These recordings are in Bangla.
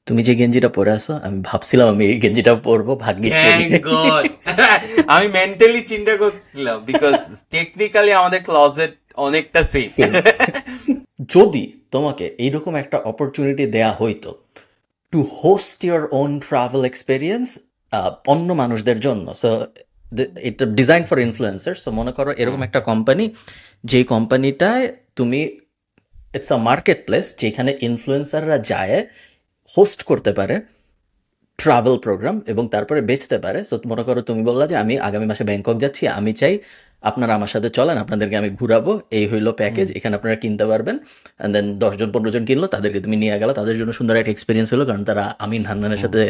তুমি যে গেঞ্জিটা পরে আছো আমি ভাবছিলাম আমি এই গেঞ্জিটা পরবো, ভাগ্যিস পরি থ্যাংক নাই। গড। আমি মেন্টালি চিন্তা করছিলাম বিকজ টেকনিক্যালি আমাদের ক্লজেট অনেকটা সেম। সেম। যদি তোমাকে এইরকম একটা অপরচুনিটি দেয়া হইতো two host your own travel experience অন্য মানুষদের জন্য, সো এটা ডিজাইন ফর ইনফ্লুয়েন্সার, সো মনে করো এরকম একটা কোম্পানি, যেই কোম্পানিটায় তুমি, ইটস আ মার্কেট প্লেস যেখানে ইনফ্লুয়েন্সাররা যায় হোস্ট করতে পারে ট্রাভেল প্রোগ্রাম এবং তারপরে বেচতে পারে। সো মনে করো তুমি বললা যে আমি আগামী মাসে ব্যাংকক যাচ্ছি, আমি চাই আপনারা আমার সাথে চলেন, আপনাদেরকে আমি ঘুরাবো, এই হইলো প্যাকেজ, এখানে আপনারা কিনতে পারবেন। অ্যান্ড দেন 10 জন 15 জন কিনলো, তাদেরকে তুমি নিয়ে গেলো, তাদের জন্য সুন্দর একটা এক্সপিরিয়েন্স হলো, কারণ তারা আমিন হান্নানের সাথে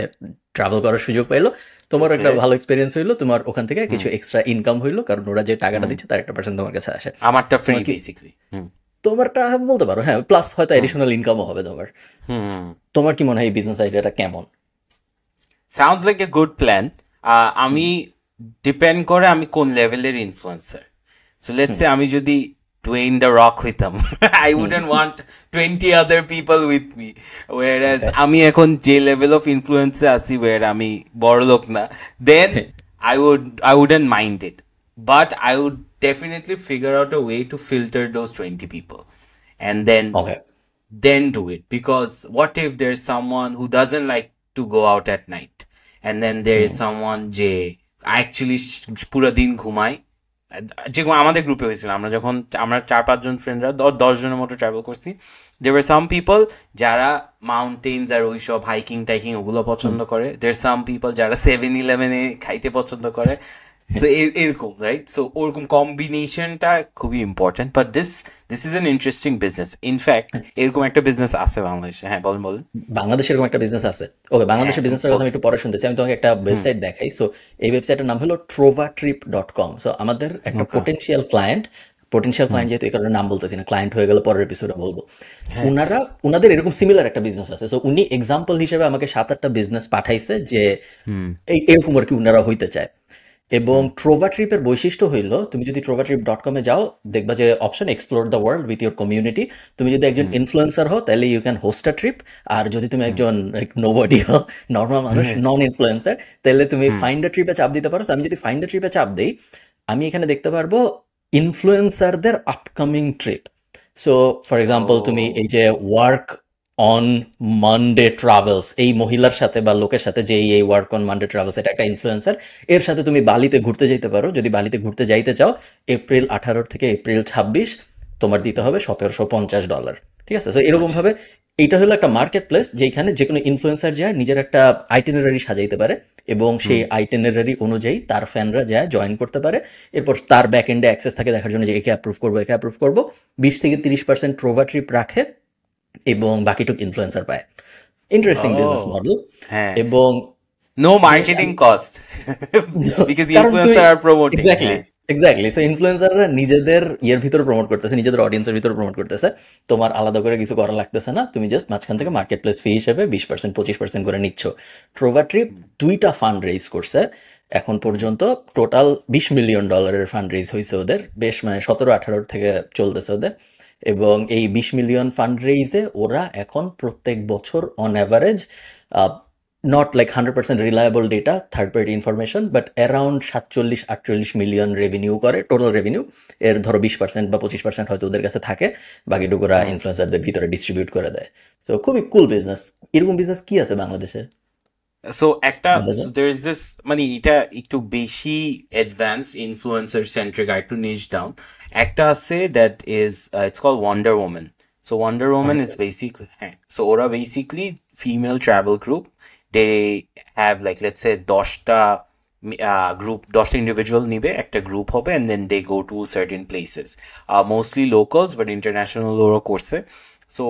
ট্রাভেল করার সুযোগ পাইলো। তোমার ওকে। একটা ভালো এক্সপিরিয়েন্স হইলো, তোমার ওখান থেকে কিছু এক্সট্রা ইনকাম হইলো, কারণ ওরা যে টাকাটা দিচ্ছে তার একটা পার্সেন্ট তোমার কাছে আসে। আমারটা ফ্রি তোমার কি, বেসিকলি। তোমারটা বলতে পারো হ্যাঁ, প্লাস হয়তো এডিশনাল ইনকামও হবে তোমার। হুম। তোমার কি মনে হয় এই বিজনেস আইডিয়াটা কেমন? Sounds like a good plan. আমি ডিপেন্ড করে আমি কোন লেভেলের ইনফ্লুয়েন্সার। সো লেটস সে আমি যদি ডুয়েইন দ্য রক হইতাম, I wouldn't want 20 other people with me. ওয়ারএজ ওকে। আমি এখন যে লেভেল অফ ইনফ্লুয়েন্সে আছি, ওয়ার আমি বড় লোক না, দেন I wouldn't mind it. But I would definitely figure out a way to filter those 20 people. And okay. then do it, because what if there's someone who doesn't like to go out at night, and then there is someone যে actually পুরো দিন ঘুমায়। যেরকম আমাদের গ্রুপে হয়েছিল, আমরা 4-5 জন ফ্রেন্ডরা 10 জনের মতো ট্রাভেল করছি। there were some people যারা মাউন্টেন্স আর ওইসব হাইকিং টাইকিং ওগুলো পছন্দ করে, there are some people যারা 7-Eleven-এ খাইতে পছন্দ করে। সো এরকম রাইট, সো ওরকম কম্বিনেশনটা খুবই important. But this is an interesting business. In fact এরকম একটা বিজনেস আছে বাংলাদেশে। হ্যাঁ, বলেন বলেন। বাংলাদেশে এরকম একটা বিজনেস আছে। ওকে, হ্যাঁ, বাংলাদেশের বিজনেসের কথা আমি বলছি। একটু পরে শুনতেছি। আমি তোমাকে একটা ওয়েবসাইট দেখাই। সো এই ওয়েবসাইটের নাম হলো trovatrip.com। সো আমাদের একটা ওকে। পোটেনশিয়াল ক্লায়েন্ট যেহেতু এই কারণে নাম বলতেছি না, ক্লায়েন্ট হয়ে গেলে পরের এপিসোডে বলবো। উনাদের এরকম সিমিলার একটা বিজনেস আছে। সো উনি এক্সাম্পল হিসেবে আমাকে 7-8টা বিজনেস পাঠাইছে যে এরকম আর কি উনারা হইতে চায়। এবং ট্রোভা ট্রিপের বৈশিষ্ট্য হইল, তুমি যদি trovatrip.com এ যাও দেখবা যে option explore the world with your community. তুমি যদি একজন ইনফ্লুয়েন্সার হও তাহলে you can host a trip. আর যদি তুমি একজন নোবডি হও, নর্মাল মানুষ, নন ইনফ্লুয়েন্সার, তাহলে তুমি ফাইন্ড আ ট্রিপে চাপ দিতে পারো। So আমি যদি ফাইন্ড আ ট্রিপে চাপ দিই, আমি এখানে দেখতে পারবো ইনফ্লুয়েন্সারদের upcoming trip. So for example তুমি এই যে ওয়ার্ক অন মানডে ট্রাভেলস, এই মহিলার সাথে বা লোকের সাথে যে এই ওয়ার্ক অন মানডে ট্রাভেলস, এটা একটা ইনফ্লুয়েন্সার, এর সাথে তুমি বালিতে ঘুরতে যেতে পারো। যদি বালিতে ঘুরতে যাইতে চাও, এপ্রিল 18 থেকে এপ্রিল 26 তোমার দিতে হবে $1750। ঠিক আছে? সো এরকম আচ্ছা। ভাবে এইটা হলো একটা মার্কেট প্লেস যেখানে যে কোনো ইনফ্লুয়েন্সার যায় নিজের একটা আইটিনারি সাজাইতে পারে এবং সেই আইটিনারি অনুযায়ী তার ফ্যানরা যায় জয়েন করতে পারে। এরপর তার ব্যাক এন্ডে অ্যাক্সেস থাকে দেখার জন্য যে একে অ্যাপ্রুভ করবো, একে অ্যাপ্রুভ করবো। 20 থেকে 30% ট্রোভা ট্রিপ রাখে এবং বাকিটুক ইনফ্লুয়েন্সার পায়। Interesting business model. হ্যাঁ, এবং নো জিনিসটা মার্কেটিং কস্ট, বিকজ কারণ তুমি ইনফ্লুয়েন্সার আর প্রমোটিং। এক্স্যাক্টলি হ্যাঁ। এক্স্যাক্টলি সো ইনফ্লুয়েন্সাররা নিজেদের ইয়ের ভিতরে প্রমোট করতেছে, নিজেদের অডিয়েন্সের ভিতরে প্রমোট করতেছে। তোমার আলাদা করে কিছু করা লাগতেছে না, তুমি জাস্ট মাঝখান থেকে মার্কেট প্লেস ফি হিসেবে 20% 25% করে নিচ্ছ। ট্রোভা ট্রিপ 2টা ফান্ড রেইজ করছে এখন পর্যন্ত। টোটাল $20 মিলিয়ন ফান্ড রেইজ হয়েছে ওদের, বেশ মানে 17-18 থেকে চলতেছে ওদের। এবং এই 20 মিলিয়ন ফান্ড রেইজে ওরা এখন প্রত্যেক বছর on average, not like 100% reliable data, third party information, but around 47-48 million revenue করে, টোটাল রেভিনিউ। এর ধরো 20% বা 25% হয়তো ওদের কাছে থাকে, বাকিটুকু ওরা ইনফ্লুয়েন্সারদের ভিতরে ডিস্ট্রিবিউট করে দেয়। তো খুবই কুল বিজনেস। এরকম বিজনেস কি আছে বাংলাদেশে? সো একটা, বলো। দের ইজ দিস, মানে এটা একটু বেশি অ্যাডভান্স ইনফ্লুয়েন্সার সেন্ট্রিক, আর একটু নিচ ডাউন। একটা আছে that is, it's call wonder woman. So wonder woman is basically, হ্যাঁ, সো ওরা basically female travel group. They have like let's say 10টা গ্রুপ, 10টা ইন্ডিভিজুয়াল নিবে, একটা গ্রুপ হবে, and then they go to certain places, mostly locals but international ওরা করছে। সো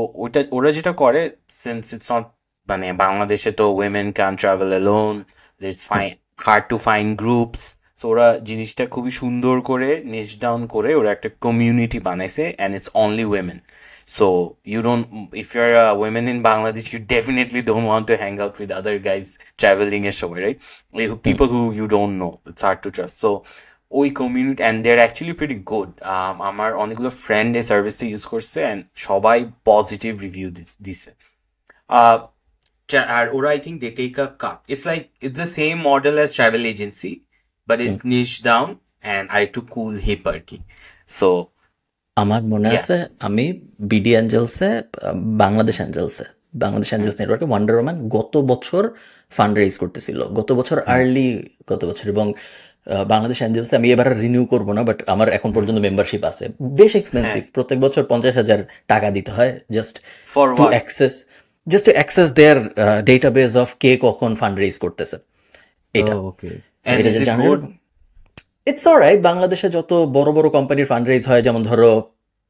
ওরা যেটা করে, সিন্স ইটস নট, মানে বাংলাদেশে তো women can travel alone, it's fine hard to find groups. So ওরা জিনিসটা খুবই সুন্দর করে নিচ ডাউন করে ওরা একটা কমিউনিটি বানাইছে, and it's only women. So you don't, if you're a women in Bangladesh, you definitely don't want to hang out with other guys traveling a show, right? People who you don't know, it's hard to trust. So ওই community, and they are actually pretty good. আমার অনেকগুলো ফ্রেন্ড এই সার্ভিসটা ইউজ করছে, অ্যান্ড সবাই পজিটিভ রিভিউ দিছে। আর ওরা I think they take a cut. It's the same model as travel agency, but it's niche down and আরেকটু cool hip আর কি. So আমার মনে yeah. আছে আমি বিডি অ্যাঞ্জেলসে বাংলাদেশ অ্যাঞ্জেলস নেটওয়ার্কে ওয়ান্ডার ওম্যান গত বছর ফান্ড রেইজ করতেছিল গত বছর এবং বাংলাদেশ অ্যাঞ্জেলসে আমি এবার রিনিউ করবো না, বাট আমার এখন পর্যন্ত মেম্বারশিপ আছে। বেশ এক্সপেন্সিভ, প্রত্যেক বছর 50,000 টাকা দিতে হয় just For to what? Access their database of কে কখন ফান্ড রেইজ করতেছে এটা। Oh, okay. And এটা is যে it জানেন, good? It's alright. বাংলাদেশে যত বড় বড় কোম্পানির ফান্ড রেইজ হয়, যেমন ধরো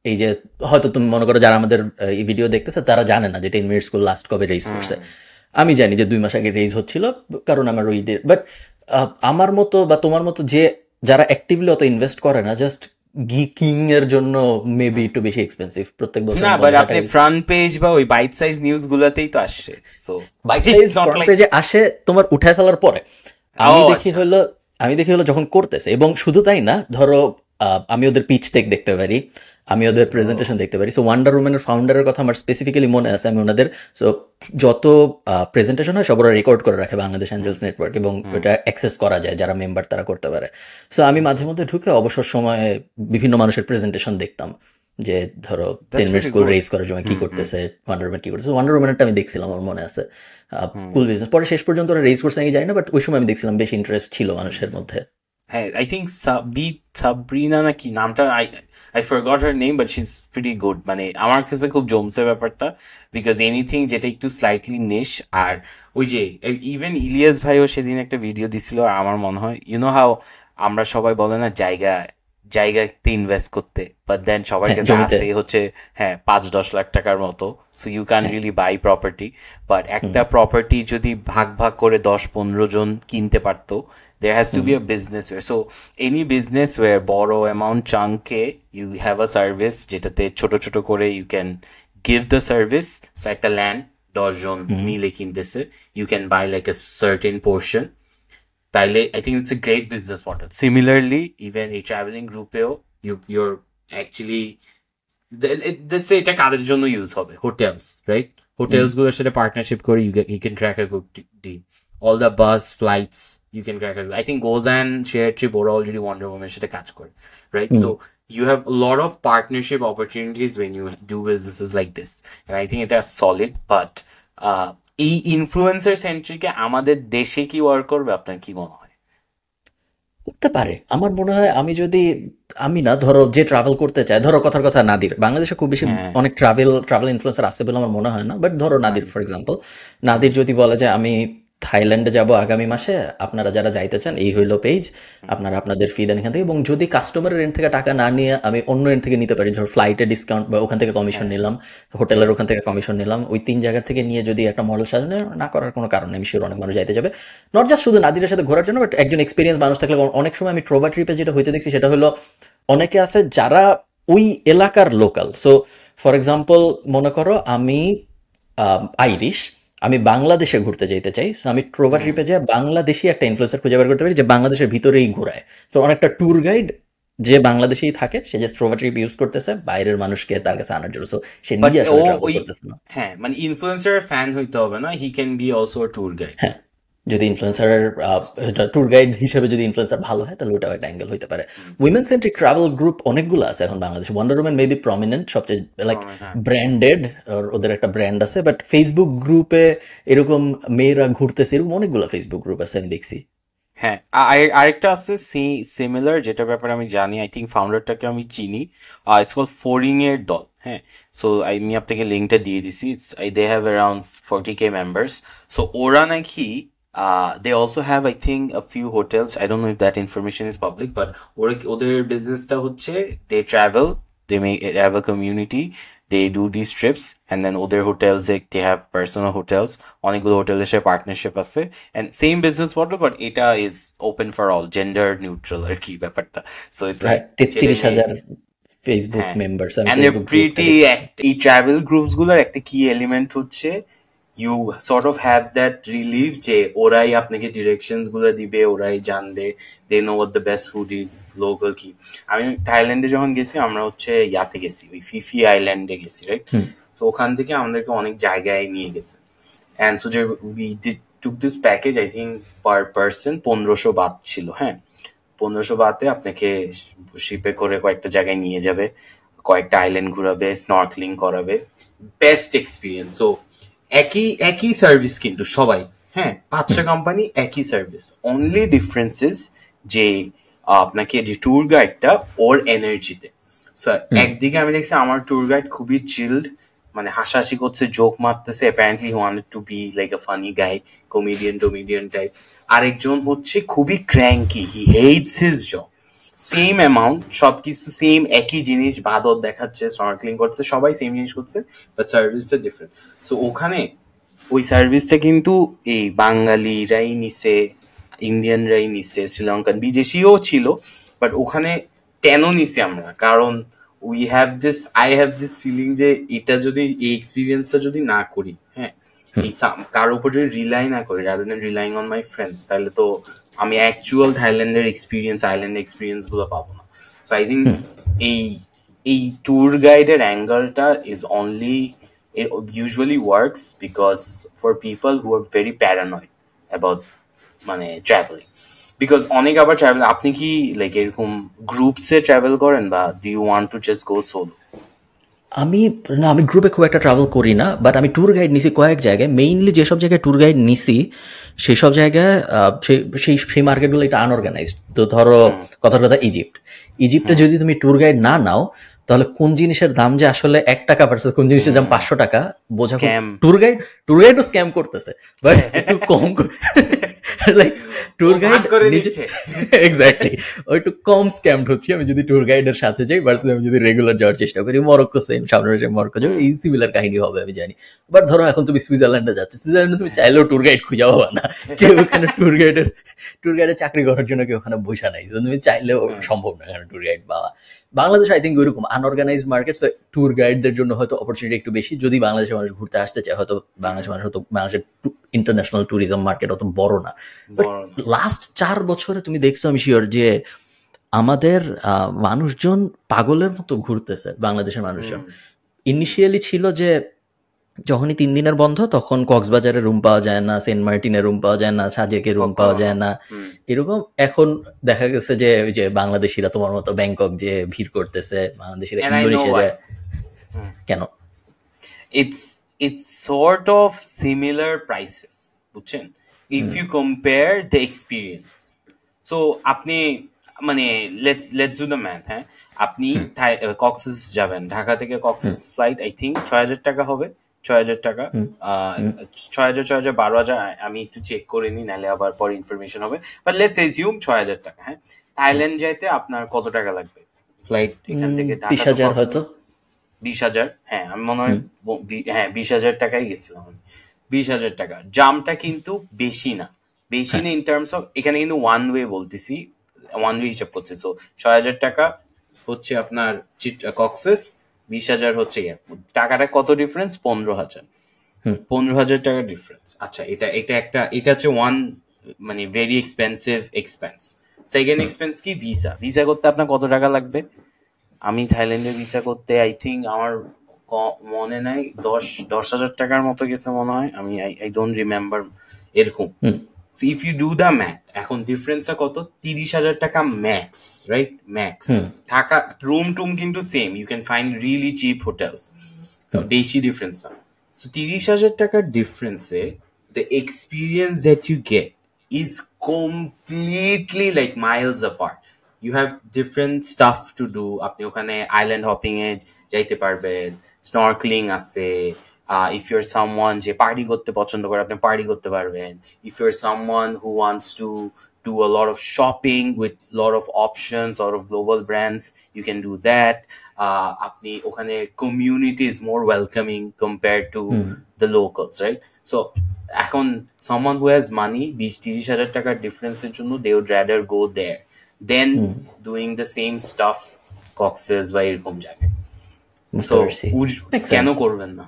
এই যে হয়তো তুমি মনে করো যারা আমাদের এই ভিডিও দেখতেছে তারা জানে না যে 10 মিনিট স্কুল লাস্ট কবে রেইজ করছে। আমি জানি যে 2 মাস আগে রেইজ হচ্ছিল, কারণ আমার ওই বাট আমার মতো বা তোমার মতো যারা অ্যাক্টিভলি অত ইনভেস্ট করে না, জাস্ট গিকিং এর জন্য মেবি একটু বেশি এক্সপেন্সিভ প্রত্যেক বছর। না, বাট আপনি ফ্রন্ট পেজ বা ওই বাইট সাইজ নিউজ গুলাতেই তো আসছে। সো বাইট সাইজ ফ্রন্ট পেজে আসে তোমার উঠায় ফেলার পরে। আমি দেখি হলো যখন করতেছে, এবং শুধু তাই না, ধরো আমি ওদের পিচ টেক দেখতে পারি, আমি ওদের প্রেজেন্টেশন দেখতে পারি। সো ওয়ান্ডার উম্যানের ফাউন্ডারের কথা আমার স্পেসিফিক্যালি মনে আছে। আমি ওনাদের যত প্রেজেন্টেশন হয় সব ওরা রেকর্ড করে রাখে বাংলাদেশ অ্যাঞ্জেলস নেটওয়ার্ক, এবং ওটা অ্যাক্সেস করা যায়, যারা মেম্বার তারা করতে পারে। সো আমি মাঝে মধ্যে ঢুকে অবসর সময়ে বিভিন্ন মানুষের প্রেজেন্টেশন দেখতাম, যে ধরো 10 মিনিট স্কুল রেইজ করার জন্য কি করতেছে, ওয়ান্ডার উম্যান কি করতেছে। ওয়ান্ডার উম্যানটা আমি দেখছিলাম, আমার মনে আছে, কুল বিজনেস। পরে শেষ পর্যন্ত ওরা রেইজ করছে আমি জানি না, বাট ওই সময় আমি দেখছিলাম বেশ ইন্টারেস্ট ছিল মানুষের মধ্যে। হ্যাঁ, I think সাবরিনা নাকি নামটা, I forgot her name, but she's pretty good. মানে আমার কাছে খুব জমছে ব্যাপারটা, বিকজ এনিথিং যেটা একটু স্লাইটলি নিশ। আর ওই যে ইভেন ইলিয়াস ভাইও সেদিন একটা ভিডিও দিছিল, আর আমার মনে হয় হাউ আমরা সবাই বলে না জায়গাতে ইনভেস্ট করতে, বাট দেন সবার কাছে আছে হচ্ছে 5-10 লাখ টাকার মতো। So you can really buy property, but একটা প্রপার্টি যদি ভাগ ভাগ করে 10-15 জন কিনতে পারতো, there has to be a business where, so any business where borrow amount chunk you have a service যেটাতে ছোট ছোট করে you can give the service. So একটা land 10 জন মিলে কিনতেছে, you can buy like a certain portion. তাইলে I think it's a great business model. Similarly, even a traveling group you're actually, let's say এটা কাদের জন্য ইউজ হবে, hotels, right? Hotels গুলোর সাথে পার্টনারশিপ করে you can crack a good deal. All the bus flights you can crack. I think Gozan share trip or already Wonder Woman সাথে কাজ করে, right? So you have a lot of partnership opportunities when you do businesses like this, and I think it is solid. But এই ইনফ্লুয়েন্সার সেন্ট্রিকে আমাদের দেশে কি ওয়ার্ক করবে, আপনার কি মনে হয়? করতে পারে, আমার মনে হয়। আমি না, ধরো যে ট্রাভেল করতে চায়, ধরো কথার কথা নাদির, বাংলাদেশে খুব বেশি অনেক ট্রাভেল ইনফ্লুয়েন্সার আছে বলে আমার মনে হয় না, বাট ধরো নাদির ফর এক্সাম্পল, নাদির যদি বলে যে আমি থাইল্যান্ডে যাব আগামী মাসে, আপনারা যারা যাইতে চান এই হইলো পেজ, আপনারা আপনাদের ফি দেন এখান থেকে, এবং যদি কাস্টমারের এন্ড থেকে টাকা না নিয়ে আমি অন্য এন্ড থেকে নিতে পারি, ধরো ফ্লাইটে ডিসকাউন্ট বা ওখান থেকে কমিশন নিলাম, হোটেলের ওখান থেকে কমিশন নিলাম, ওই 3 জায়গা থেকে নিয়ে যদি একটা মডেল সাজানো না করার কোনো কারণ নেই। আমি শিওর অনেক মানুষ যাইতে যাবে, নট জাস্ট শুধু নাদিরের সাথে ঘোরার জন্য, বাট একজন এক্সপিরিয়েন্স মানুষ থাকলে। অনেক সময় আমি ট্রোভা ট্রিপে যেটা হইতে দেখছি সেটা হলো, অনেকে আছে যারা ওই এলাকার লোকাল। সো ফর এক্সাম্পল মনে করো আমি আইরিশ, আমি বাংলাদেশে ঘুরতে যেতে চাই, আমি ট্রোভা ট্রিপে যাই বাংলাদেশি একটা ইনফ্লুয়েন্সার খুঁজে বের করতে পারি যে বাংলাদেশের ভিতরেই ঘোরায়। তো অনেকটা ট্যুর গাইড যে বাংলাদেশেই থাকে, সে যে ট্রোভা ট্রিপ ইউজ করতেছে বাইরের মানুষকে তার কাছে আনার জন্য। সো সে নিজে আসলে ট্রাভেল করতেছে না। হ্যাঁ, মানে ইনফ্লুয়েন্সার ফ্যান হইতে হবে না, he can be also a tour guide. হ্যাঁ, যদি ইনফ্লুয়েন্সারের ট্যুর গাইড হিসেবে যদি ইনফ্লুয়েন্সার ভালো হয়, তাহলে ওটাও একটা অ্যাঙ্গেল হইতে পারে। উইমেন সেন্ট্রিক ট্রাভেল গ্রুপ অনেকগুলো আছে এখন বাংলাদেশে। ওয়ান্ডার উম্যান মেবি প্রমিনেন্ট, সবচেয়ে লাইক ব্র্যান্ডেড, ওদের একটা ব্র্যান্ড আছে। বাট ফেসবুক গ্রুপে এরকম মেয়েরা ঘুরতেছে, এরকম অনেকগুলো ফেসবুক গ্রুপ আছে আমি দেখছি। হ্যাঁ, আরেকটা আছে সিমিলার, যেটার ব্যাপারে আমি জানি, আই থিঙ্ক ফাউন্ডারটাকে আমি চিনি, ইটস কল ফোরিং এর দল। হ্যাঁ, সো আমি আপনাকে লিঙ্কটা দিয়ে দিছি। They have around 40K members. So ওরা নাকি they also have, I think, a few hotels. I don't know if that information is public, but ওদের বিজনেসটা হচ্ছে they travel, they have a community, they do these trips, and then ওদের hotels they have personal hotels, অনেকগুলো হোটেলের সাথে পার্টনারশিপ আছে, and same business model, but এটা is open for all, gender neutral আর কি ব্যাপারটা। So it's like 33,000 Facebook members, and they're pretty active. এই ট্রাভেল গ্রুপস গুলোর একটা কি এলিমেন্ট হচ্ছে, you sort of have that relief যে ওরাই আপনাকে ডিরেকশনস গুলো দিবে, ওরাই জানবে, they know what the best food is, local কি। আমি থাইল্যান্ডে যখন গেছি, আমরা হচ্ছে গেছি, ওই ফিফি আইল্যান্ডে গেছি, রাইট? সো ওখান থেকে আমাদেরকে অনেক জায়গায় নিয়ে গেছে, and so we took this package, I think per person 1500 baht ছিল, হ্যাঁ 1500 বাতে আপনাকে শিপে করে কয়েকটা জায়গায় নিয়ে যাবে, কয়েকটা আইল্যান্ড ঘুরাবে, স্নর্কলিং করাবে, বেস্ট এক্সপিরিয়েন্স। সো একই সার্ভিস কিন্তু সবাই, হ্যাঁ 5টা কোম্পানি একই সার্ভিস, অনলি ডিফারেন্সেস যে আপনাকে যে ট্যুর গাইডটা ওর এনার্জিতে। সো একদিকে আমি দেখছি আমার ট্যুর গাইড খুবই চিল্ড, মানে হাসাহাসি করছে, জোক মারতেছে, apparently he wanted to be like a funny guy, comedian type. আরেকজন হচ্ছে খুবই cranky, he hates his job, same amount, সবকিছু সেম, একই জিনিস, বাদর দেখাচ্ছে, স্নর্কলিং করছে, সবাই সেম জিনিস করছে, বাট সার্ভিসটা ডিফারেন্ট। সো ওখানে ওই সার্ভিসটা কিন্তু এই বাঙালিরাই নিছে, ইন্ডিয়ানরাই নিছে, শ্রীলঙ্কান বিদেশিও ছিল, বাট ওখানে কেন নিছি আমরা, কারণ I have this feeling যে এটা যদি, এই এক্সপিরিয়েন্সটা যদি না করি, হ্যাঁ কার উপর যদি রিলাই না করি, rather than relying on my friends, তাহলে তো আমি অ্যাকচুয়াল থাইল্যান্ডের এক্সপিরিয়েন্স, আইল্যান্ড এক্সপিরিয়েন্স গুলো পাবো না। সো আই থিঙ্ক এই ট্যুর গাইডের অ্যাঙ্গেলটা is only, it usually works because for people who are very paranoid about মানে ট্রাভেলিং, বিকজ অনেক আবার ট্রাভেল, আপনি কি লাইক এরকম গ্রুপসে ট্রাভেল করেন বা do you want to just go solo? আমি গ্রুপে খুব একটা ট্রাভেল করি না, বাট আমি ট্যুর গাইড নিছি কয়েক জায়গায়। মেইনলি যেসব জায়গায় ট্যুর গাইড নিছি সেই সব জায়গায় সেই মার্কেটগুলো একটু আনঅর্গানাইজড। তো ধরো কথার কথা ইজিপ্টে যদি তুমি ট্যুর গাইড না নাও, তাহলে কোন জিনিসের দাম যে আসলে 1 টাকা ভার্সেস কোন জিনিসের দাম 500 টাকা বোঝা। ট্যুর গাইডও স্ক্যাম করতেছে, বাট একটু কম লাইক ট্যুর গাইড এক্স্যাক্টলি ওই একটু কম স্ক্যামড হচ্ছে আমি যদি ট্যুর গাইডের সাথে যাই ভার্সেস আমি যদি রেগুলার যাওয়ার চেষ্টা করি। মরক্কো সেম, সামনে মরক্কো যাবো, এই সিমিলার কাহিনী হবে আমি জানি। বাট ধরো এখন তুমি সুইজারল্যান্ডে যাচ্ছ, সুইজারল্যান্ডে তুমি চাইলেও ট্যুর গাইড খুঁজে পাবা না, কেউ ওখানে ট্যুর গাইডের চাকরি করার জন্য কেউ ওখানে বসা নাই, তুমি চাইলেও সম্ভব না এখানে ট্যুর গাইড পাওয়া। বাংলাদেশ আই থিঙ্ক ওইরকম আনঅর্গানাইজ মার্কেট, ট্যুর গাইডদের জন্য হয়তো অপরচুনিটি একটু বেশি। যদি বাংলাদেশের মানুষ ঘুরতে আসতে চায়, হয়তো বাংলাদেশের ইন্টারন্যাশনাল ট্যুরিজম মার্কেট অত বড় না। লাস্ট 4 বছরে তুমি দেখছো, আমি শিওর যে আমাদের মানুষজন পাগলের মতো ঘুরতেছে। বাংলাদেশের মানুষজন ইনিশিয়ালি ছিল যে যখনই 3 দিনের বন্ধ, তখন কক্সবাজারে রুম পাওয়া যায় না, সেন্ট মার্টিনে রুম পাওয়া যায় না, সাজেকে রুম পাওয়া যায় না, এরকম। এখন দেখা গেছে যে ওই যে বাংলাদেশিরা তোমার মতো ব্যাংকক যে ভিড় করতেছে, বাংলাদেশিরা ইন্দোনেশিয়া যায় কেন? It's sort of similar prices, বুঝছেন, if you compare the experience. So আপনি মানে let's do the math, হ্যাঁ আপনি কক্সেস যাবেন, ঢাকা থেকে কক্সেস ফ্লাইট আই থিঙ্ক 6000 টাকা হবে, 6000 টাকা, 6000 12,000, আমি একটু চেক করে নিই, নাহলে আবার পরে ইনফরমেশন হবে, বাট লেটস এজিউম 6000 টাকা। হ্যাঁ থাইল্যান্ড যাইতে আপনার কত টাকা লাগবে ফ্লাইট এখান থেকে? 20,000 হয়তো, 20,000, হ্যাঁ আমি মনে হয়, হ্যাঁ 20,000 টাকাই গেছিলাম আমি, 20,000 টাকা। জামটা কিন্তু বেশি না ইন টার্মস অফ, এখানে কিন্তু ওয়ান ওয়ে বলতেছি, ওয়ান ওয়ে হিসাব করছে। সো 6,000 টাকা হচ্ছে আপনার কক্সেস, 20,000 হচ্ছে টাকাটা কত ডিফারেন্স? 15,000 টাকার ডিফারেন্স। আচ্ছা এটা হচ্ছে ওয়ান মানে very expensive expense. Second expense কি? ভিসা করতে আপনার কত টাকা লাগবে? আমি থাইল্যান্ডের ভিসা করতে আই থিঙ্ক আমার মনে নাই 10,000 টাকার মতো গেছে মনে হয়, আমি আই ডোন্ট রিমেম্বার এরকম। So if you do the math, এখন ডিফারেন্সটা কত? 30,000 টাকা ম্যাক্স, রাইট? ম্যাক্স থাকা, রুম টুম কিন্তু same, you can find really cheap hotels, বেশি ডিফারেন্স না। সো 30,000 টাকার ডিফারেন্সে the experience that you get is completely like miles apart. You have different stuff to do. আপনি ওখানে আইল্যান্ড হপিং এ যাইতে পারবেন, স্নর্কলিং আছে, if you're someone যে পার্টি করতে পছন্দ করে, আপনি পার্টি করতে পারবেন। If you're someone who wants to do a lot of shopping with lot of options, lot of global brands, you can do that. আপনি ওখানে community is more welcoming compared to the locals, right? So এখন someone who has money, 20-30,000 টাকার ডিফারেন্সের জন্য they would rather go there than doing the same stuff Cox's বা এরকম জায়গায়। So কেন করবেন না?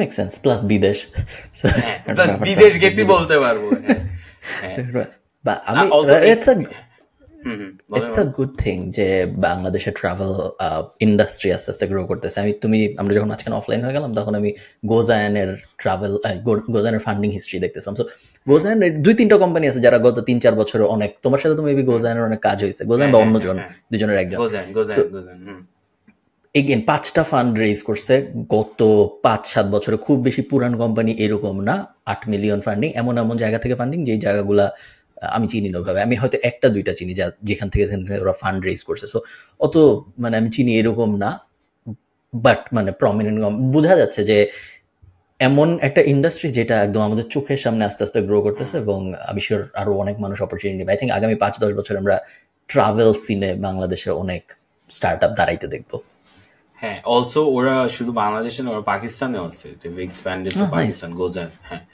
Makes sense. Plus বিদেশ, প্লাস বিদেশ গেছি বলতে পারবো। বলেন ইটস আ গুড থিং যে বাংলাদেশে ট্রাভেল ইন্ডাস্ট্রি আস্তে আস্তে গ্রো করতেছে। আমরা যখন মাঝখানে অফলাইন হয়ে গেলাম তখন আমি গোজায়ানের ট্রাভেল গোজায়ানের ফান্ডিং হিস্ট্রি দেখতেছিলাম। সো গোজায়ানের 2-3টা কোম্পানি আছে যারা গত 3-4 বছরে অনেক, তোমার সাথে তো মেবি গোজায়ানের অনেক কাজ হয়েছে, গোজায়ান বা অন্যজন, দুজনের একজন। গোজান এগেন 5টা ফান্ড রেজ করছে গত 5-7 বছরে, খুব বেশি পুরান কোম্পানি এরকম না। 8 মিলিয়ন ফান্ডিং, এমন এমন জায়গা থেকে ফান্ডিং যেই জায়গাগুলা আমি চিনি না ওইভাবে, আমি হয়তো 1-2টা চিনি যেখান থেকে ওরা ফান্ড রেজ করছে। সো অত মানে আমি চিনি এরকম না, বাট মানে প্রমিনেন্ট বোঝা যাচ্ছে যে এমন একটা ইন্ডাস্ট্রি যেটা একদম আমাদের চোখের সামনে আস্তে আস্তে গ্রো করতেছে, এবং আমি শিওর আরো অনেক মানুষ অপরচুনিটি নেবে। আই থিঙ্ক আগামী 5-10 বছর আমরা ট্রাভেল সিনে বাংলাদেশে অনেক স্টার্ট আপ দাঁড়াইতে দেখবো। হ্যাঁ, অলসো ওরা শুধু বাংলাদেশে না, ওরা পাকিস্তানে আছে, এক্সপ্যান্ডেড টু পাকিস্তান, গোজান। হ্যাঁ,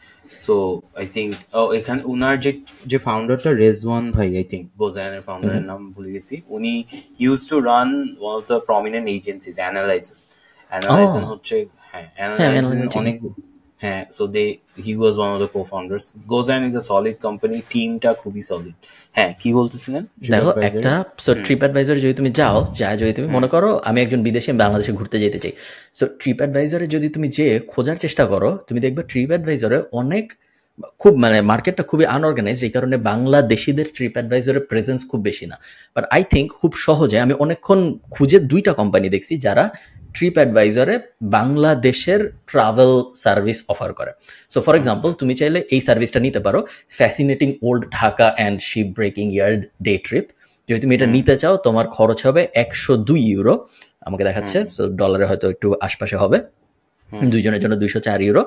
সো আই থিঙ্ক এখানে উনার যে ফাউন্ডারটা রেজওয়ান ভাই, আই থিঙ্ক গোজায়ানের ফাউন্ডারের নাম ভুলে গেছি, উনি use to run one of the prominent agencies Analyzen হচ্ছে, হ্যাঁ অ্যানালাইজন অনেক, হ্যাঁ। So he was one of the cofounders. Gozayaan is a solid company, টিমটা খুবই সলিড। হ্যাঁ, কি বলতেছিলেন? দেখো একটা ট্রিপ অ্যাডভাইজারে যদি তুমি যদি তুমি মনে করো আমি একজন বিদেশি, আমি বাংলাদেশে ঘুরতে যেতে চাই, সো ট্রিপ অ্যাডভাইজারে যদি তুমি খোঁজার চেষ্টা করো, তুমি দেখবে ট্রিপ অ্যাডভাইজারে অনেক খুব মানে মার্কেটটা খুবই আনঅর্গানাইজ, এই কারণে বাংলাদেশিদের ট্রিপ অ্যাডভাইজারের প্রেজেন্স খুব বেশি না। বাট আই থিঙ্ক খুব সহজে আমি অনেকক্ষণ খুঁজে 2টা কোম্পানি দেখছি যারা ট্রিপ অ্যাডভাইজারে বাংলাদেশের ট্রাভেল সার্ভিস অফার করে। সো ফর এক্সাম্পল তুমি চাইলে এই সার্ভিসটা নিতে পারো, fascinating old Dhaka and ship breaking yard day trip. যদি তুমি এটা নিতে চাও তোমার খরচ হবে 102 ইউরো আমাকে দেখাচ্ছে, সো ডলারে হয়তো একটু আশপাশে হবে, দুইজনের জন্য 204 ইউরো।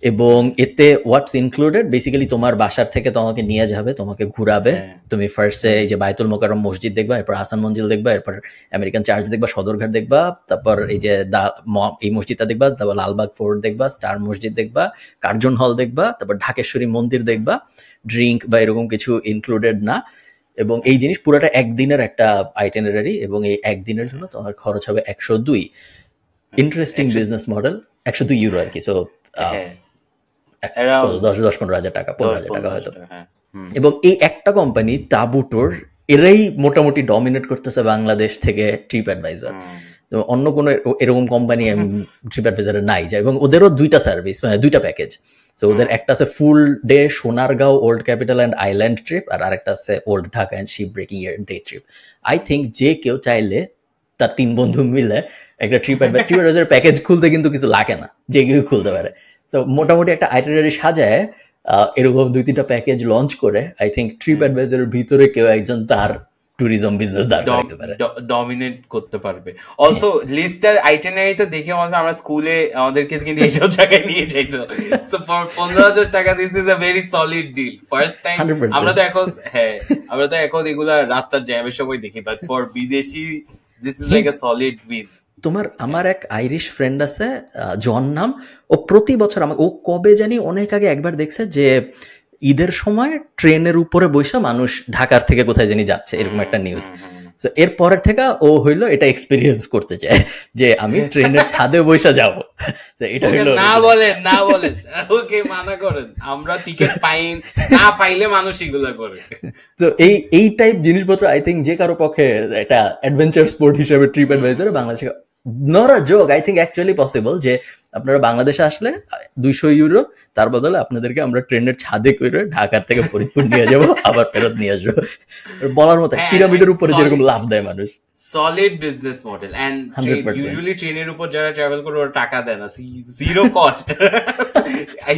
এবং এতে হোয়াটস ইনক্লুডেড, বেসিক্যালি তোমার বাসার থেকে তোমাকে নিয়ে যাবে, তোমাকে ঘুরাবে। তুমি ফার্স্টে এই যে বাইতুল মোকাররম মসজিদ দেখবা, এরপর আহসান মঞ্জিল দেখবা, এরপর আমেরিকান চার্চ দেখবা, সদরঘাট দেখবা, তারপর এই যে এই মসজিদটা দেখবা, তারপর লালবাগ ফোর্ট দেখবা, স্টার মসজিদ দেখবা, কার্জন হল দেখবা, তারপর ঢাকেশ্বরী মন্দির দেখবা। ড্রিঙ্ক বা এরকম কিছু ইনক্লুডেড না, এবং এই জিনিস পুরোটা একদিনের একটা আইটেনারি, এবং এই একদিনের জন্য তোমার খরচ হবে 102। ইন্টারেস্টিং বিজনেস মডেল, 102 ইউরো আর কি। সো 10-15 হাজার টাকা, 15 হাজার টাকা হয়তো। এবং এই একটা কোম্পানি তাবু ট্যুর, এরাই মোটামুটি ডমিনেট করতেছে বাংলাদেশ থেকে ট্রিপ অ্যাডভাইজার। অন্য কোনো এরকম কোম্পানি ট্রিপ অ্যাডভাইজারে নাই, এবং ওদেরও 2টা সার্ভিস, মানে 2টা প্যাকেজ। তো ওদের একটা আছে full day Sonargaon old capital and island trip, আর আরেকটা আছে old Dhaka and ship breaking yard day trip. I think যে কেউ চাইলে তার 3 বন্ধু মিলে একটা ট্রিপ অ্যাডভাইজার প্যাকেজ খুলতে কিন্তু কিছু লাগে না, যে কেউ খুলতে পারে। তো মোটামুটি একটা আইটিনারি সাজায় এরকম 2-3টা প্যাকেজ লঞ্চ করে আই থিঙ্ক ট্রিপ অ্যাডভাইজারের ভিতরে কেউ একজন তার ট্যুরিজম বিজনেস দাঁড় করাতে পারে, ডমিনেট করতে পারবে। অলসো লিস্টটা আইটিনারিতে দেখে আমরা স্কুলে আমাদেরকে কিন্তু এইসব জায়গায় নিয়ে যাইতো। সো ফর 15,000 টাকা this is a very solid deal. First time আমরা তো এখন এগুলা রাস্তার জ্যামের সময় দেখি, বাট ফর বিদেশি this is like a solid bill. আমার এক আইরিশ ফ্রেন্ড আছে, জন নাম, ও প্রতি বছর ও কবে জানি অনেক আগে একবার দেখছে যে ঈদের সময় ট্রেনের উপরে বসে মানুষ ঢাকার থেকে কোথায় জানি যাচ্ছে, এরকম একটা নিউজ। তো এর পরের থেকে ও হইলো এটা এক্সপিরিয়েন্স করতে চায় যে আমি ট্রেনের ছাদে বসে যাব। এটা হইলো না বলেন ওকে মানা করেন, আমরা টিকিট না পাইলে মানুষ এগুলা করে। তো এই টাইপ জিনিসপত্র আই থিঙ্ক যে কারো পক্ষে একটা অ্যাডভেঞ্চার স্পোর্ট হিসেবে ট্রিপ অ্যাডভাইজার বাংলাদেশে not a joke, I think actually possible যে আপনারা বাংলাদেশে আসলে 200 ইউরো, তার বদলে আপনাদেরকে আমরা ট্রেনের ছাদে করে ঢাকার থেকে ফরিদপুর নিয়ে যাব, আবার ফেরত নিয়ে আসবো। বলার মতো পিরামিডের উপরে যেরকম লাভ দেয় মানুষ, solid business model. And usually ট্রেনের উপর যারা ট্রাভেল করে ওরা টাকা দেয় না, zero cost. I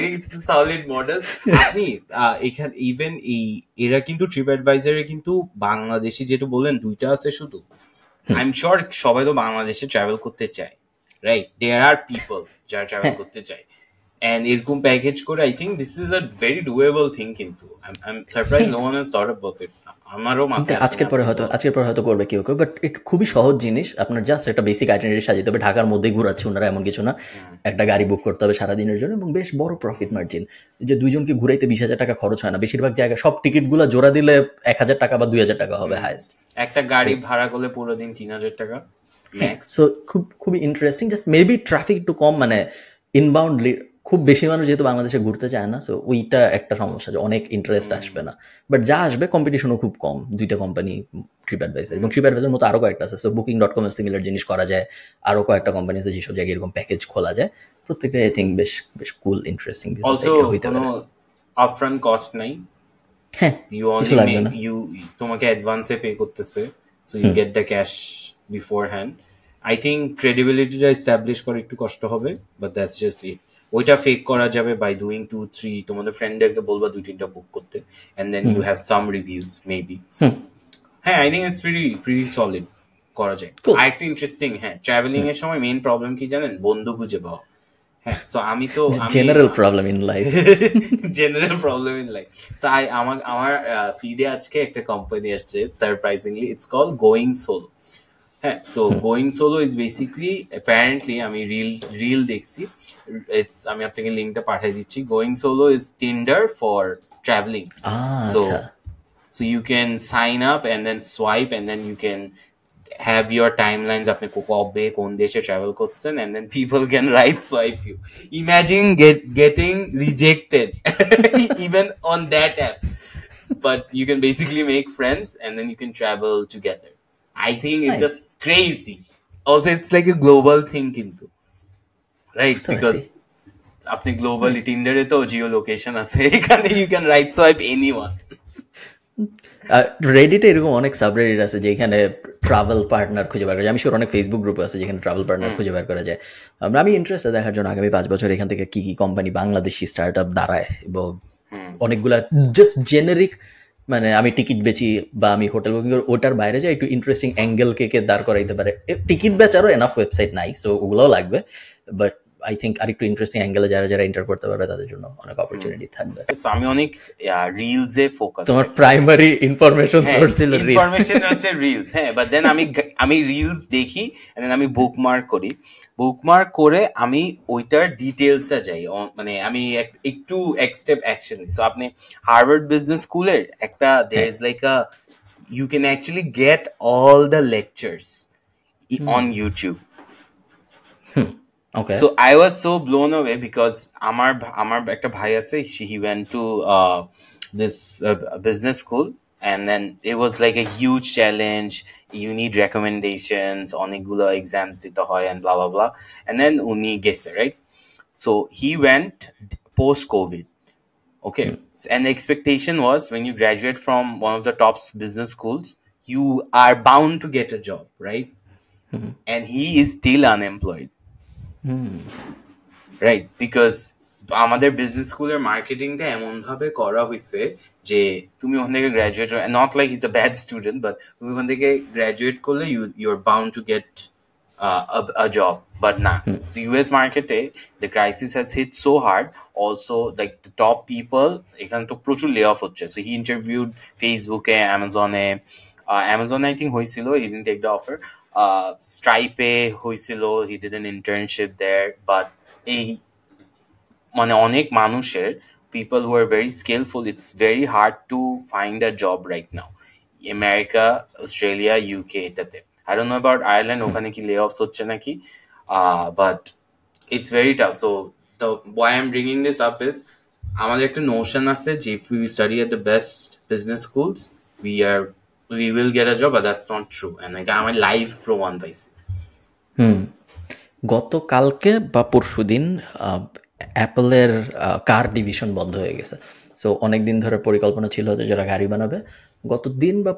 think it's a solid model. আপনি এখানে ইভেন এরা কিন্তু ট্রিপ অ্যাডভাইজারে কিন্তু বাংলাদেশি যেটা বললেন 2টা আছে শুধু, আই এম শিওর সবাই তো বাংলাদেশে ট্রাভেল করতে চায়, রাইট? দেয়ার আর পিপল যারা ট্রাভেল করতে চায়, এন্ড এরকম প্যাকেজ করে I think this is a very doable thing. কিন্তু I am surprise no one has thought about it. আমারও মাথায় আজকের পরে হয়তো করবে কেউ, বাট এটা খুবই সহজ জিনিস। আপনার জাস্ট একটা বেসিক আইটেনারি সাজাতে হবে, ঢাকার মধ্যেই ঘুরাচ্ছে ওনারা, এমন কিছু না। একটা গাড়ি বুক করতে হবে সারাদিনের জন্য, এবং বেশ বড় প্রফিট মার্জিন, যে 2জনকে ঘুরাইতে 20,000 টাকা খরচ হয় না। বেশিরভাগ জায়গায় সব টিকিটগুলো জোড়া দিলে 1,000 টাকা বা 2,000 টাকা হবে হাইস্ট। একটা গাড়ি ভাড়া করলে পুরো দিন 3,000 টাকা ম্যাক্স। সো খুবই ইন্টারেস্টিং। জাস্ট মেবি ট্রাফিক একটু কম, মানে ইনবাউন্ড খুব বেশি মানুষ যেহেতু বাংলাদেশে ঘুরতে চায় না, সো ওইটা একটা সমস্যা যে অনেক ইন্টারেস্ট আসবে না, বাট যা আসবে কম্পিটিশনও খুব কম, দুইটা কোম্পানি, ট্রিপ অ্যাডভাইজার এবং ট্রিপ অ্যাডভাইজার মতো আরও কয়েকটা আছে, সো Booking.com এর সিমিলার জিনিস করা যায়, আরও কয়েকটা কোম্পানি আছে যেসব জায়গায় এরকম প্যাকেজ খোলা যায়, প্রত্যেকটা আই থিঙ্ক বেশ বেশ কুল ইন্টারেস্টিং বিজনেস অলসো আইডিয়া হইতে কোনো পারে। আপফ্রন্ট কস্ট নাই, হ্যাঁ, ইউ কিছু অনলি লাগবে না। তোমাকে অ্যাডভান্সে পে করতেছে, so you get the cash beforehand. I think ক্রেডিবিলিটিটা এস্টাবলিশ করে একটু কষ্ট হবে, বাট দ্যাটস জাস্ট ইট। ওইটা ফেক করা যাবে বাই ডুইং 2-3, তোমাদের ফ্রেন্ডদেরকে বলবা 2-3টা বুক করতে, and then you have some reviews maybe. হ্যাঁ, I think it's pretty solid, করা যায়। Cool. আরেকটা ইন্টারেস্টিং, হ্যাঁ, ট্রাভেলিং এর সময় মেইন প্রবলেম কি জানেন? বন্ধু খুঁজে পাওয়া। হ্যাঁ, সো আমি general problem in life. General problem in life. So আমার ফিডে আজকে একটা কোম্পানি আসছে, surprisingly, it's call going solo. হ্যাঁ, so going solo is basically, apparently আমি রিল দেখছি, আমি আপনাকে লিঙ্কটা পাঠিয়ে দিচ্ছি। Going solo is Tinder for travelling. So So you can sign up and then swipe, and then you can have your timelines, apne kobe kon deshe travel korchen, and then people can right swipe you. Imagine getting rejected even on that app, but you can basically make friends and then you can travel together. I think it's Nice. just crazy. Also, it's like a global thing kintu, right? বুঝতে পারছি। Because apne globally Tinder e to geolocation আছে, এখানে you can right swipe anyone. রেডিটে এরকম অনেক সাবরেডিট আছে যেখানে ট্রাভেল পার্টনার খুঁজে বের করা যায়। আমি শিওর অনেক ফেসবুক গ্রুপ আছে যেখানে ট্রাভেল পার্টনার খুঁজে বের করা যায়। আমি ইন্টারেস্টেড দেখার জন্য আগামী 5 বছর এখান থেকে কি কি কোম্পানি বাংলাদেশি স্টার্ট আপ দাঁড়ায়, এবং অনেকগুলা জাস্ট জেনারিক, মানে আমি টিকিট বেচি বা আমি হোটেল বুকিং করি, ওটার বাইরে যায় একটু ইন্টারেস্টিং অ্যাঙ্গেল কে দাঁড় করাইতে পারে। টিকিট বেচারও এনাফ ওয়েবসাইট নাই, সো ওগুলোও লাগবে, বাট আই থিঙ্ক আরেকটু ইন্টারেস্টিং অ্যাঙ্গেলে যারা এন্টার করতে পারবে তাদের জন্য অনেক অপরচুনিটি থাকবে। So আমি অনেক রিলসে ফোকাস, তোমার প্রাইমারি ইনফরমেশন সোর্স ছিল রিল। ইনফরমেশন হচ্ছে রিলস, হ্যাঁ, বাট দেন আমি রিলস দেখি এন্ড দেন আমি বুকমার্ক করি, বুকমার্ক করে আমি ওইটার ডিটেইলসটা যাই, মানে আমি একটু এক স্টেপ অ্যাকশন নিই। সো আপনি হার্ভার্ড বিজনেস স্কুলের একটা there is like a, you can actually get all the lectures on YouTube. Okay. So I was so blown away because আমার একটা ভাই আছে, he went to this business school, and then it was like a huge challenge. You need recommendations, অনেকগুলো exams দিতে হয় and blah blah blah, and then উনি গেছে, right? So he went post COVID. Okay. And the expectation was when you graduate from one of the top business schools, you are bound to get a job, right? And he is still unemployed. Right, because আমাদের বিজনেস স্কুলের মার্কেটিংটা এমন ভাবে করা হয়েছে যে তুমি ওখান থেকে graduate, not like is a bad student, but তুমি ওখান থেকে গ্রাজুয়েট করলে you are bound to get a job, but nah. So US market, the crisis has hit so hard. Also, like the top people, এখানে তো প্রচুর লে অফ হচ্ছে. So he interviewed Facebook, Amazon, I think হয়েছিল, he didn't take the offer. Stripe হয়েছিল, he did an internship there, but এই মানে অনেক মানুষের, people who are very skillful, it's very hard to find a job right now. America, Australia, UK, এটাতে I don't know about Ireland, ওখানে কি layoffs হচ্ছে নাকি, but it's very tough. So why I'm bringing this up is আমাদের একটা নোশন আছে যে if we study at the best business schools we will get a job, but that's not true, and like আমার লাইভ প্রমাণ পাইছি। গতকালকে বা পরশুদিন অ্যাপলের কার ডিভিশন বন্ধ হয়ে গেছে। সো অনেকদিন ধরে পরিকল্পনা ছিল যে যারা গাড়ি বানাবে, গতদিন বা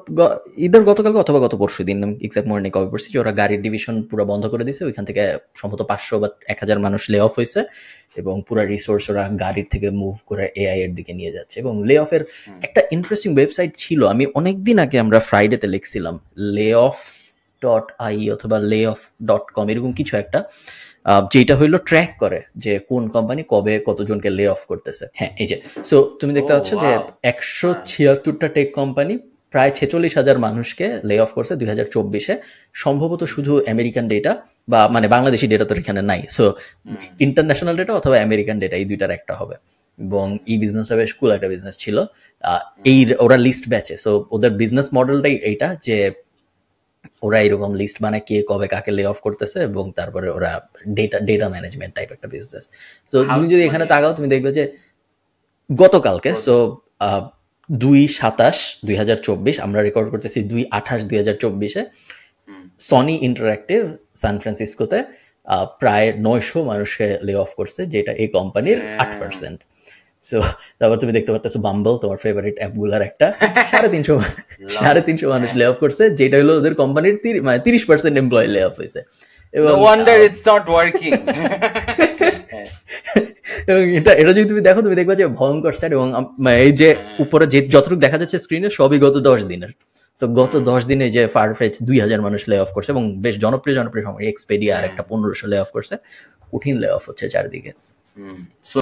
ঈদের গতকালকে অথবা গত পরশুদিন, এক্সাক্ট মনে কবে পড়ছি, যে ওরা গাড়ির ডিভিশন পুরো বন্ধ করে দিয়েছে। ওইখান থেকে সম্ভবত 500 বা 1000 মানুষ লে অফ হয়েছে, এবং পুরো রিসোর্স ওরা গাড়ির থেকে মুভ করে এআই এর দিকে নিয়ে যাচ্ছে। এবং লে অফের একটা ইন্টারেস্টিং ওয়েবসাইট ছিল, আমি অনেকদিন আগে আমরা ফ্রাইডেতে লিখছিলাম, layoff.ie অথবা layoff.com এরকম কিছু একটা, যেটা হইলো ট্র্যাক করে যে কোন কোম্পানি কবে কতজনকে লে অফ করতেছে। হ্যাঁ, এই যে, সো তুমি দেখতে পাচ্ছ যে 176টা টেক কোম্পানি প্রায় 46,000 মানুষকে লে অফ করছে 2024-এ। সম্ভবত শুধু আমেরিকান ডেটা, বা মানে বাংলাদেশি ডেটা তো এখানে নাই, সো ইন্টারন্যাশনাল ডেটা অথবা আমেরিকান ডেটা, এই দুইটার একটা হবে। এবং এই বিজনেসটা বেশ কুল একটা বিজনেস ছিল। ওরা লিস্ট ব্যাচে, সো ওদের বিজনেস মডেলটাই এইটা যে ওরা এরকম লিস্ট বানায় কে কবে কাকে লে অফ করতেছে, এবং তারপরে ওরা ডেটা ম্যানেজমেন্ট টাইপ একটা বিজনেস। তো তুমি যদি এখানে তাকাও তুমি দেখবে যে গতকালকে, সো 2/27/2024, আমরা রেকর্ড করতেছি 2/28/2024-এ সনি ইন্টারঅ্যাক্টিভ সান ফ্রান্সিসকোতে প্রায় 900 মানুষকে লে অফ করছে, যেটা এই কোম্পানির 8%। সো তারপর তুমি দেখতে পাচ্ছ বাম্বল, তোমার ফেভারিট অ্যাপগুলার একটা, 350 মানুষ লে অফ করছে, যেটা হলো ওদের কোম্পানির 30% এমপ্লয়ি লে অফ হয়েছে। No wonder it's not working. এবং এটা যদি তুমি দেখো, তুমি দেখবা যে ভয়ঙ্কর স্যাট। এবং এই যে উপরে যে যতটুকু দেখা যাচ্ছে স্ক্রিনে, সবই গত 10 দিনের। তো গত 10 দিনে যে ফারফেচ 2000 মানুষ লে অফ করছে, এবং বেশ জনপ্রিয় সময় এক্সপেডিয়া আর একটা 1500 লে অফ করছে। কঠিন লে অফ হচ্ছে চারদিকে। সো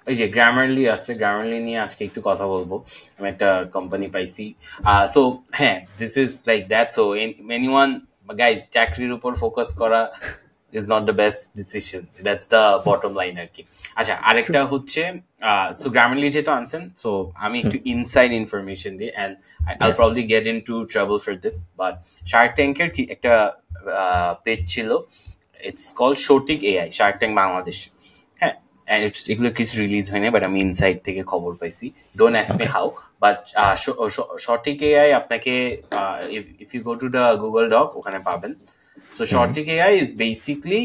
এই যে গ্রামারলি আছে, গ্রামারলি নিয়ে আজকে একটু কথা বলবো। আমি একটা কোম্পানি পাইছি। সো হ্যাঁ, this is like that. So anyone guys, চাকরির উপর ফোকাস করা is not the best decision. That's the bottom line আর কি। আচ্ছা, আরেকটা হচ্ছে সো গ্রামারলি যেহেতু আনছেন, সো আমি একটু ইনসাইড ইনফরমেশন দিই, and I'll probably get into trouble for this, but Shark Tank-এর কি একটা পেজ ছিল, it's called Shotik AI, Shark Tank Bangladesh. হ্যাঁ, and it's এগুলো কিছু রিলিজ হয়নি, বাট আমি ইনসাইড থেকে খবর পাইছি। Don't ask me how, but Shotik AI আপনাকে if you go to the Google Doc ওখানে পাবেন। So Shotik AI is basically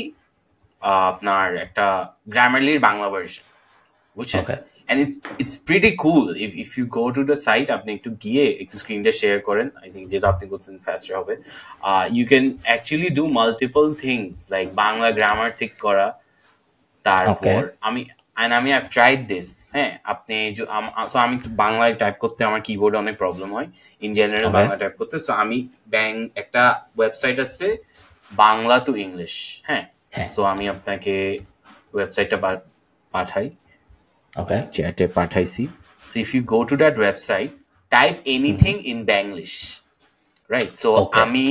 আপনার একটা গ্রামারলির বাংলা ভার্সন, বুঝছেন? And it's pretty cool. If you go to the site, আপনি একটু গিয়ে একটু স্ক্রিনটা শেয়ার করেন, I think যেটা আপনি করছেন ফাস্টার হবে। You can actually do multiple things like Bangla grammar ঠিক করা, তারপর আমি I've tried this। হ্যাঁ, আপনি সো আমি বাংলায় টাইপ করতে আমার কিবোর্ডে অনেক প্রবলেম হয় ইন জেনারেল বাংলা টাইপ করতে। সো আমি একটা ওয়েবসাইট আছে বাংলা টু ইংলিশ। হ্যাঁ, সো আমি আপনাকে ওয়েবসাইটটা পাঠাই, চ্যাটে পাঠাইছি। So if you go to that website, type anything in Banglish, right? So আমি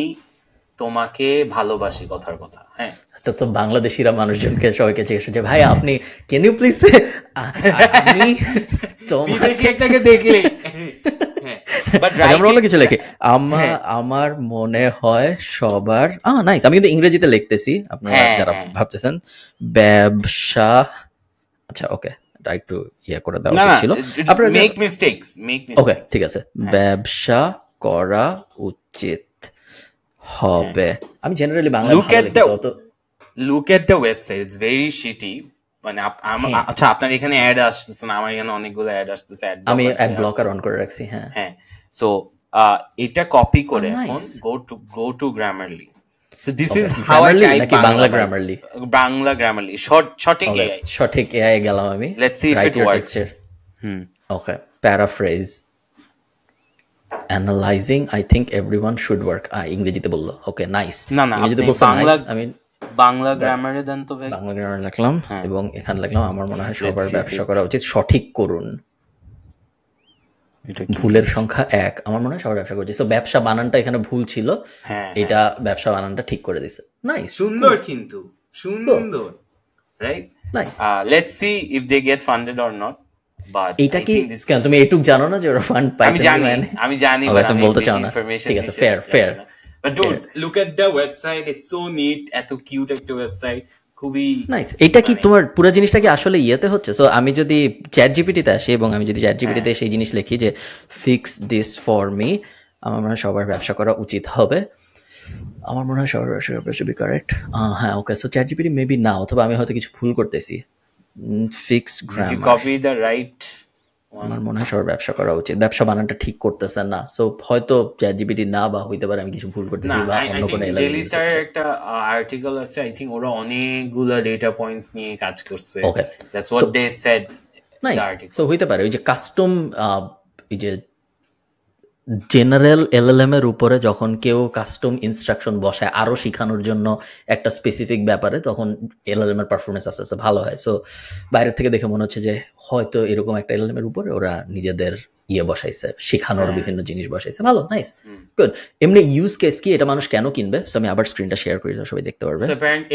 তোমাকে ভালোবাসি কথার কথা। হ্যাঁ, তো বাংলাদেশিরা মানুষজনকে সবাইকে জিজ্ঞেস যে ভাই আপনি ক্যান ইউ প্লিজ আমি বিদেশি একটাকে দেখলে আমরা অন্য কিছু লেখি। আমার মনে হয় সবার নাইস। আমি কিন্তু ইংরেজিতে লিখতেছি, আপনারা যারা ভাবতেছেন ব্যবসা। আচ্ছা, ওকে, একটু ইয়ে করে দেওয়া উচিত ছিল। আপনারা মেক মিস্টেকস। ওকে, ঠিক আছে। ব্যবসা করা উচিত হবে। আমি generally Bangla look at the website, it's very shitty। মানে আচ্ছা, আপনার এখানে অ্যাড আসতেছে না, আমার এখানে অনেকগুলো অ্যাড আসতেছে, আমি অ্যাড ব্লকার অন করে রাখছি। হ্যাঁ, সো এটা কপি করে এখন go to Grammarly। So this is how I type Bangla Grammarly Shotik AI। Shotik AI গেলাম আমি। Let's see if it works। Okay, paraphrase, analyzing, I think everyone should work। ইংরেজিতে বললো। ওকে, নাইস। না, ইংরেজিতে বলছো নাইস। আমি বাংলা গ্রামারে দেন তো ভাই। বাংলা গ্রামার লিখলাম, এবং এখানে লিখলাম আমার মনে হয় সবার ব্যবসা করা উচিত। সঠিক করুন, ভুলের সংখ্যা 1। আমার মনে হয় সবার ব্যবসা করছে। সো ব্যবসা বানানটা এখানে ভুল ছিল, এটা ব্যবসা বানানটা ঠিক করে দিছে। নাইস, সুন্দর, কিন্তু সুন্দর, right? Nice. Let's see if they get funded or not. But এটা কি কেন তুমি এটুক জানো না যে ওরা ফান্ড পাইছে? আমি জানি, বাট আমি বলতে চাও না। ঠিক আছে, fair. But dude, look at the website, it's so neat, এত কিউট একটা ওয়েবসাইট, খুবই নাইস। এটা কি তোমার পুরো জিনিসটা কি আসলে ইয়েতে হচ্ছে? সো আমি যদি চ্যাট জিপিটিতে আসি এবং আমি যদি চ্যাট জিপিটিতে সেই জিনিস লিখি যে ফিক্স দিস ফর মি, আমার মনে হয় সবার ব্যবসা করা উচিত হবে। আমার মনে হয় সবার ব্যবসা করা শুড বি কারেক্ট। হ্যাঁ, ওকে। সো চ্যাট জিপিটি মেবি না, অথবা আমি হয়তো কিছু ভুল করতেছি। Fix grammar, did you copy the right one? আমার মনে হয় সবার ব্যবসা করা উচিত। ব্যবসা বানানটা ঠিক করতেছে না। সো হয়তো চ্যাট জিপিটি না, বা হইতে পারে আমি কিছু ভুল করতেছি, বা অন্য কোনো ডেইলি স্টারের একটা আর্টিকেল আছে, আই থিংক ওরা অনেকগুলো ডেটা পয়েন্টস নিয়ে কাজ করছে। Okay, that's what they said. Nice. So হইতে পারে ওই যে কাস্টম, এই যে জেনারেল এলএলএম এর উপরে যখন কেউ কাস্টম ইনস্ট্রাকশন বসায় আরো শেখানোর জন্য একটা স্পেসিফিক ব্যাপারে, তখন এলএলএম এর পারফরমেন্স আস্তে আস্তে ভালো হয়। সো বাইরের থেকে দেখে মনে হচ্ছে যে হয়তো এরকম একটা এলএলএম এর উপরে ওরা নিজেদের বসাইছে, শেখানোর বিভিন্ন জিনিস বসাইছে। ভালো, নাইস, গুড। এমনি ইউজ কেস কি, এটা মানুষ কেন কিনবে? সো আমি আবার স্ক্রিনটা শেয়ার করি, সবাই দেখতে পারবে।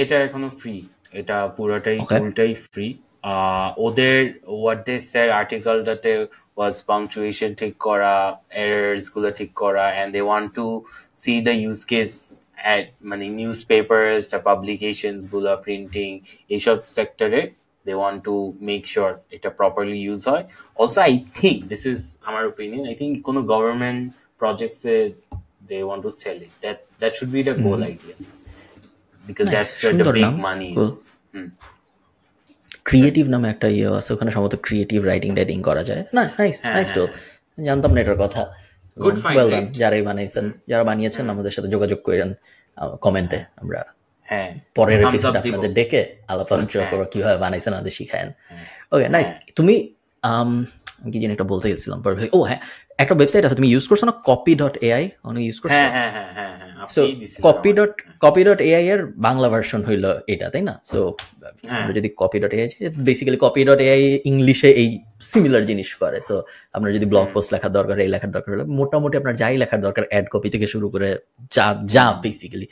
এটা এখনো ফ্রি, এটা পুরোটাই টুলটাই ফ্রি। ওদের what they said আর্টিকেলটাতে was punctuation ঠিক করা, errors গুলো ঠিক করা, and they want to see the use case at মানে newspapers, the publications গুলো, printing এইসব সেক্টরে they want to make sure এটা properly use হয়. Also I think this is আমার opinion, I think কোনো government projects they want to sell it. That should be the goal idea, because nice, that's where the সুন্দর big নাম। money Cool. is. ক্রিয়েটিভ নামে একটা ইয়ে আছে, ওখানে সম্ভবত ক্রিয়েটিভ রাইটিং টাইটিং করা যায়। না, নাইস নাইস টু, জানতাম না এটার কথা। Good find, well done, right? যারাই বানাইছেন, যারা বানিয়েছেন আমাদের সাথে যোগাযোগ করেন কমেন্টে, আমরা হ্যাঁ, পরের thumbs এপিসোড up দিব। আপনাদের ডেকে আলাপ আলোচনা করবো কিভাবে বানাইছেন, আমাদের শিখায়েন। Okay nice. তুমি কি জানি একটা বলতে গেছিলাম, ও হ্যাঁ, একটা ওয়েবসাইট আছে তুমি ইউজ করছো না, copy.ai, অনেক ইউজ করছো? হ্যাঁ হ্যাঁ হ্যাঁ হ্যাঁ হ্যাঁ, সো আপনি দিছিলেন copy.ai এর বাংলা ভার্সন হইল এটা, তাই না? সো আমরা যদি copy.ai, বেসিক্যালি copy.ai ইংলিশে এই সিমিলার জিনিস করে। সো আপনার যদি ব্লগ পোস্ট লেখার দরকার, এই লেখার দরকার হলে মোটামুটি আপনার যাই লেখার দরকার, অ্যাড কপি থেকে শুরু করে যা বেসিক্যালি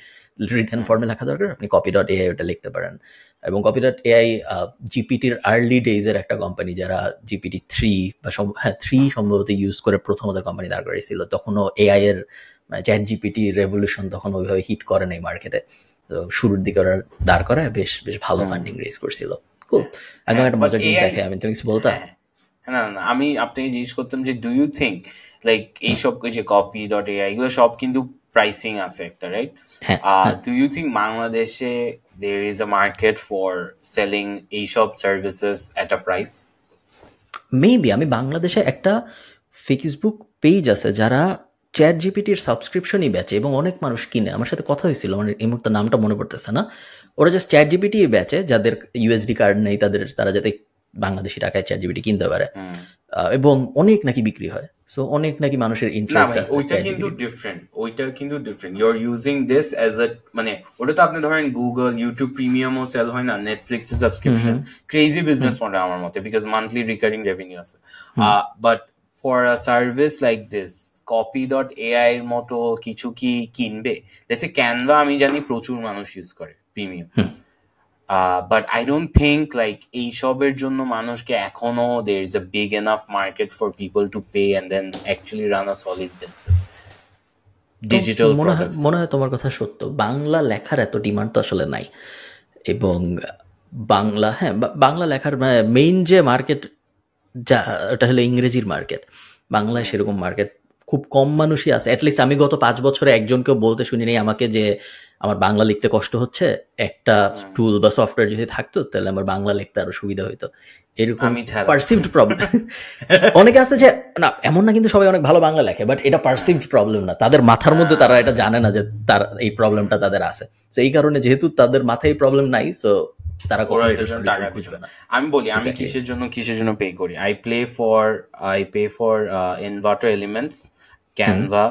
রিটেন ফর্মে লেখা দরকার, আপনি copy.ai ওটা লিখতে পারেন। এবং copy.ai জিপিটির আর্লি ডেজের একটা কোম্পানি, যারা জিপিটি 3 বা 3 সম্ভবত ইউজ করে প্রথম ওদের কোম্পানি দাঁড় করেছিল। তখনও এআই এর চ্যাট জিপিটি রেভলিউশন তখন ওইভাবে হিট করে নাই মার্কেটে। তো শুরুর দিকে ওরা দাঁড় করায় বেশ ভালো ফান্ডিং রেজ করছিল। কুল, একদম একটা মজার জিনিস দেখে। আমি তুমি কিছু বলতা? না না, আমি আপনাকে জিজ্ঞেস করতাম যে ডু ইউ থিঙ্ক লাইক এইসব যে copy.ai এগুলো সব কিন্তু প্রাইসিং আছে একটা, রাইট? ডু ইউ থিঙ্ক বাংলাদেশে there is a market for selling এইসব services at a price? Maybe. আমি বাংলাদেশে একটা ফেসবুক পেজ আছে যারা চ্যাট জিপিটির সাবস্ক্রিপশনই বেচে এবং অনেক মানুষ কিনে। আমার সাথে কথা হয়েছিল, আমার এই মুহূর্তে নামটা মনে পড়তেছে না। ওরা জাস্ট চ্যাট জিপিটি বেচে, যাদের ইউএসডি কার্ড নেই তারা যাতে বাংলাদেশি টাকায় চ্যাট জিপিটি কিনতে পারে, এবং অনেক নাকি বিক্রি হয়। সো অনেক নাকি মানুষের ইন্টারেস্ট আছে। ওইটা কিন্তু different you are using this as a, মানে ওটা তো আপনি ধরেন গুগল, ইউটিউব প্রিমিয়ামও সেল হয় না, নেটফ্লিক্স এর সাবস্ক্রিপশন, ক্রেজি বিজনেস মডেল আমার মতে, বিকজ মান্থলি রিকারিং রেভিনিউ আছে। But for a service like this copy.ai এর মতো কিছু কি কিনবে? লেটস সে ক্যানভা আমি জানি প্রচুর মানুষ ইউজ করে premium, but I don't think like এইসবের জন্য মানুষকে এখনো there is a big enough market for people to pay and then actually run a solid business. Digital products. মনে হয় তোমার কথা সত্য, বাংলা লেখার এত ডিমান্ড তো আসলে নাই। এবং বাংলা লেখার মেইন যে মার্কেট, যা ওটা হলো ইংরেজির মার্কেট। বাংলায় সেরকম মার্কেট খুব কম মানুষই আছে। অ্যাটলিস্ট আমি গত 5 বছরে একজনকেও বলতে শুনি নাই আমাকে যে আমার বাংলা লিখতে কষ্ট হচ্ছে, একটা টুল বা সফটওয়্যার যদি থাকতো তাহলে আমার বাংলা লিখতে আরো সুবিধা হইতো। এরকম পারসিভড প্রবলেম অনেকে আছে যে, না এমন না কিন্তু সবাই অনেক ভালো বাংলা লেখে, বাট এটা পারসিভড প্রবলেম না, তাদের মাথার মধ্যে তারা এটা জানে না যে তার এই প্রবলেমটা তাদের আছে। তো এই কারণে যেহেতু তাদের মাথায় প্রবলেম নাই, সো তারা টাকা দিবে না। আমি বলি আমি কিসের জন্য পে করি। I pay for inverter elements, Canva,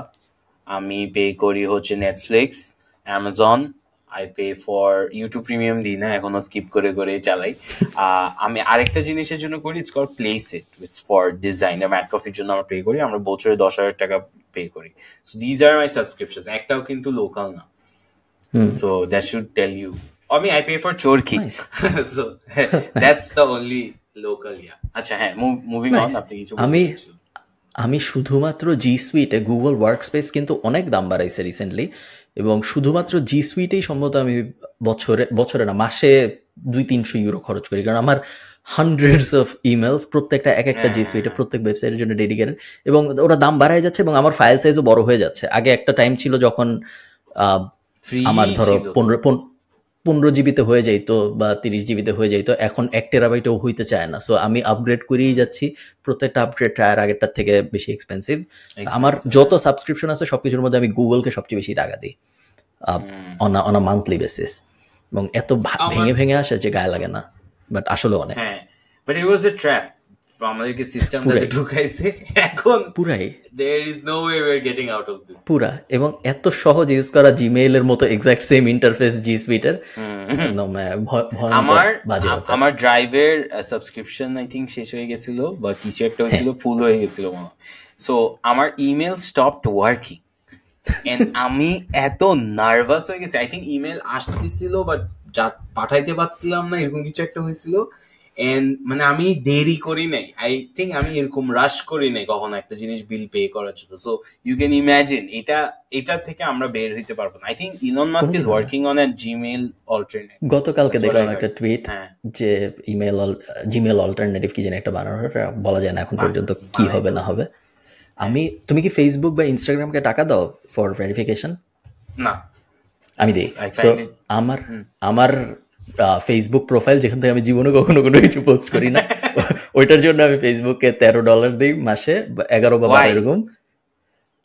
আমি পে করি হচ্ছে Netflix, Amazon, I pay for YouTube premium দিই না, এখনো স্কিপ করে চালাই। আমি আরেকটা জিনিসের জন্য করি, it's called Placeit, it's for design. Mad কফির জন্য আমরা পে করি, আমরা বছরে 10,000 টাকা পে করি। So these are my subscriptions, একটাও কিন্তু লোকাল না। So that should tell you. I pay for Chorki. Nice. So that's the only local, yeah. আচ্ছা হ্যাঁ, মুভিং অন। আপনি কিছু আমি শুধুমাত্র জি সুইটে, গুগল ওয়ার্কস্পেস কিন্তু অনেক দাম বাড়াইছে রিসেন্টলি, এবং শুধুমাত্র জি সুইটেই সম্ভবত আমি বছরে না মাসে 200-300 ইউরো খরচ করি, কারণ আমার হান্ড্রেডস অফ ইমেলস প্রত্যেকটা এক একটা জি সুইটে প্রত্যেক ওয়েবসাইটের জন্য ডেডিকেটেড, এবং ওরা দাম বাড়ায় যাচ্ছে এবং আমার ফাইল সাইজও বড় হয়ে যাচ্ছে। আগে একটা টাইম ছিল যখন আমার ধরো 15 জিবিতে হয়ে যাইতো বা 30 জিবিতে হয়ে যাইতো, এখন 1 টেরাবাইটেও হইতে চায় না। সো আমি আপগ্রেড করেই যাচ্ছি, প্রত্যেকটা আপগ্রেড ট্রায়ার আগেরটার থেকে বেশি এক্সপেন্সিভ। আমার যত সাবস্ক্রিপশন আছে সবকিছুর মধ্যে আমি গুগলকে সবচেয়ে বেশি টাকা দিই অন আ মান্থলি বেসিস, এবং এত ভেঙে আসে যে গায়ে লাগে না, বাট আসলে অনেক। হ্যাঁ, but it was A trap. আমাদেরকে সিস্টেমটাতে ঢুকাইছে, এখন পুরাই there is no way we're getting out of this পুরা। এবং এত সহজ ইউজ করা, জিমেইলের মতো এক্সাক্ট সেম ইন্টারফেস জি সুইটের। আমার ড্রাইভের সাবস্ক্রিপশন আই থিঙ্ক শেষ হয়ে গেছিল বা কিছু একটা হয়েছিল, ফুল হয়ে গেছিল। সো আমার ইমেল স্টপড ওয়ার্কিং, এন্ড আমি এত নার্ভাস হয়ে গেছি। আই থিঙ্ক ইমেল আসতেছিল বাট পাঠাইতে পারছিলাম না, এরকম কিছু একটা হয়েছিল। এন্ড মানে আমি দেরি করি নাই, আই থিঙ্ক আমি এরকম রাশ করি নাই কখনো একটা জিনিস বিল পে করার জন্য। সো ইউ ক্যান ইমাজিন এটা থেকে আমরা বের হইতে পারবো না। I think Elon Musk is working on a Gmail alternative. গতকালকে দেখলাম একটা টুইট যে জিমেল অল্টারনেটিভ কি যেন একটা বানানোর, বলা যায় না এখন পর্যন্ত কি হবে না হবে। তুমি কি ফেসবুক বা ইনস্টাগ্রামকে টাকা দাও ফর ভেরিফিকেশন? না, আমি দিই। সো আমার ফেসবুক প্রোফাইল, যেখান থেকে আমি জীবনে কখনো কোনো কিছু পোস্ট করি না, ওইটার জন্য আমি ফেসবুকে $13 দিই মাসে, 11 বা 12 এরকম,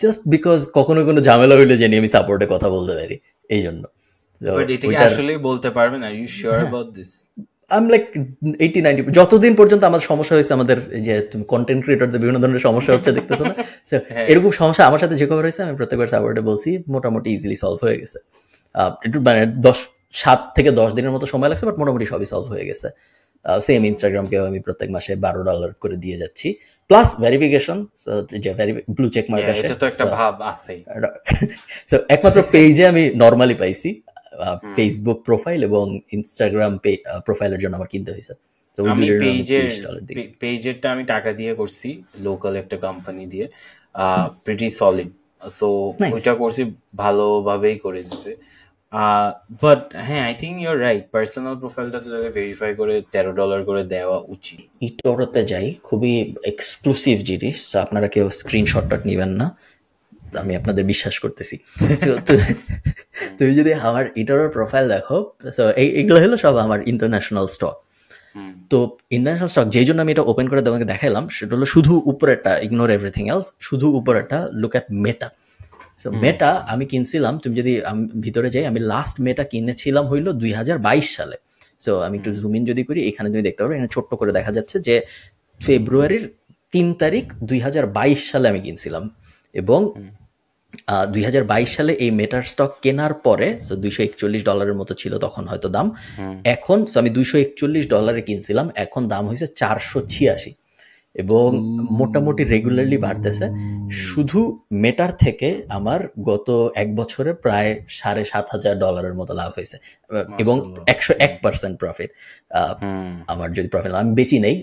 জাস্ট বিকজ কখনো কোনো ঝামেলা হইলে জানি আমি সাপোর্টে কথা বলতে পারি, এই জন্য। বাট এটা কি আসলে বলতে পারবেন? Are you sure about this? I'm like 80-90, যতদিন পর্যন্ত আমার সমস্যা হয়েছে, আমাদের যে কন্টেন্ট ক্রিয়েটরদের বিভিন্ন ধরনের সমস্যা হচ্ছে দেখতেছো না, এরকম সমস্যা আমার সাথে যে কবার হয়েছে আমি প্রত্যেকবার সাপোর্টে বলছি, মোটামুটি ইজিলি সলভ হয়ে গেছে। একটু মানে 7 থেকে 10 দিনের মতো সময় লাগছে, বাট মোটামুটি সবই সলভ হয়ে গেছে। সেম ইনস্টাগ্রামকেও আমি প্রত্যেক মাসে $12 করে দিয়ে যাচ্ছি, প্লাস ভেরিফিকেশন, যে ব্লু চেক মার্ক আসে, এটা তো একটা ভাব আছে। সো একমাত্র পেজে আমি নরমালি পাইছি, ফেসবুক প্রোফাইল এবং ইনস্টাগ্রাম প্রোফাইলের জন্য আমার কিনতে হয়েছে। আমি পেজেরটা আমি টাকা দিয়ে করছি, লোকাল একটা কোম্পানি দিয়ে, প্রিটি সলিড। সো ওইটা করছি, ভালোভাবেই করে দিচ্ছে। বাট হ্যাঁ, I think your right, personal প্রোফাইলটা তাহলে ভেরিফাই করে $13 করে দেওয়া উচিত। ইটোরতে যাই, খুবই এক্সক্লুসিভ জিনিস, আপনারা কেউ স্ক্রিনশটটা নেবেন না, আমি আপনাদের বিশ্বাস করতেছি। তুমি যদি আমার ইটোরের প্রোফাইল দেখো, এগুলো হলো সব আমার ইন্টারন্যাশনাল স্টক। তো ইন্টারন্যাশনাল স্টক যেই জন্য আমি এটা ওপেন করে তোমাকে দেখাইলাম, সেটা হলো শুধু উপরেরটা, ইগনোর এভরিথিং এলস, শুধু উপরেরটা, লুক অ্যাট মেটা। সো মেটা আমি কিনছিলাম, তুমি যদি ভিতরে যাই, আমি লাস্ট মেটা কিনেছিলাম হইলো 2022 সালে। সো আমি একটু জুম ইন যদি করি, এখানে তুমি দেখতে পারো, এখানে ছোট্ট করে দেখা যাচ্ছে যে ফেব্রুয়ারির 3 তারিখ 2022 সালে আমি কিনছিলাম, এবং 2022 সালে এই মেটার স্টক কেনার পরে, সো $241 মতো ছিল তখন হয়তো দাম। এখন আমি $241 কিনছিলাম, এখন দাম হয়েছে 486, এবং মোটামুটি রেগুলারলি বাড়তেছে। শুধু মেটার থেকে আমার গত 1 বছরে প্রায় $7,500 মতো লাভ হয়েছে, এবং 101% প্রফিট। আমার যদি প্রফিট, আমি বেচি নেই,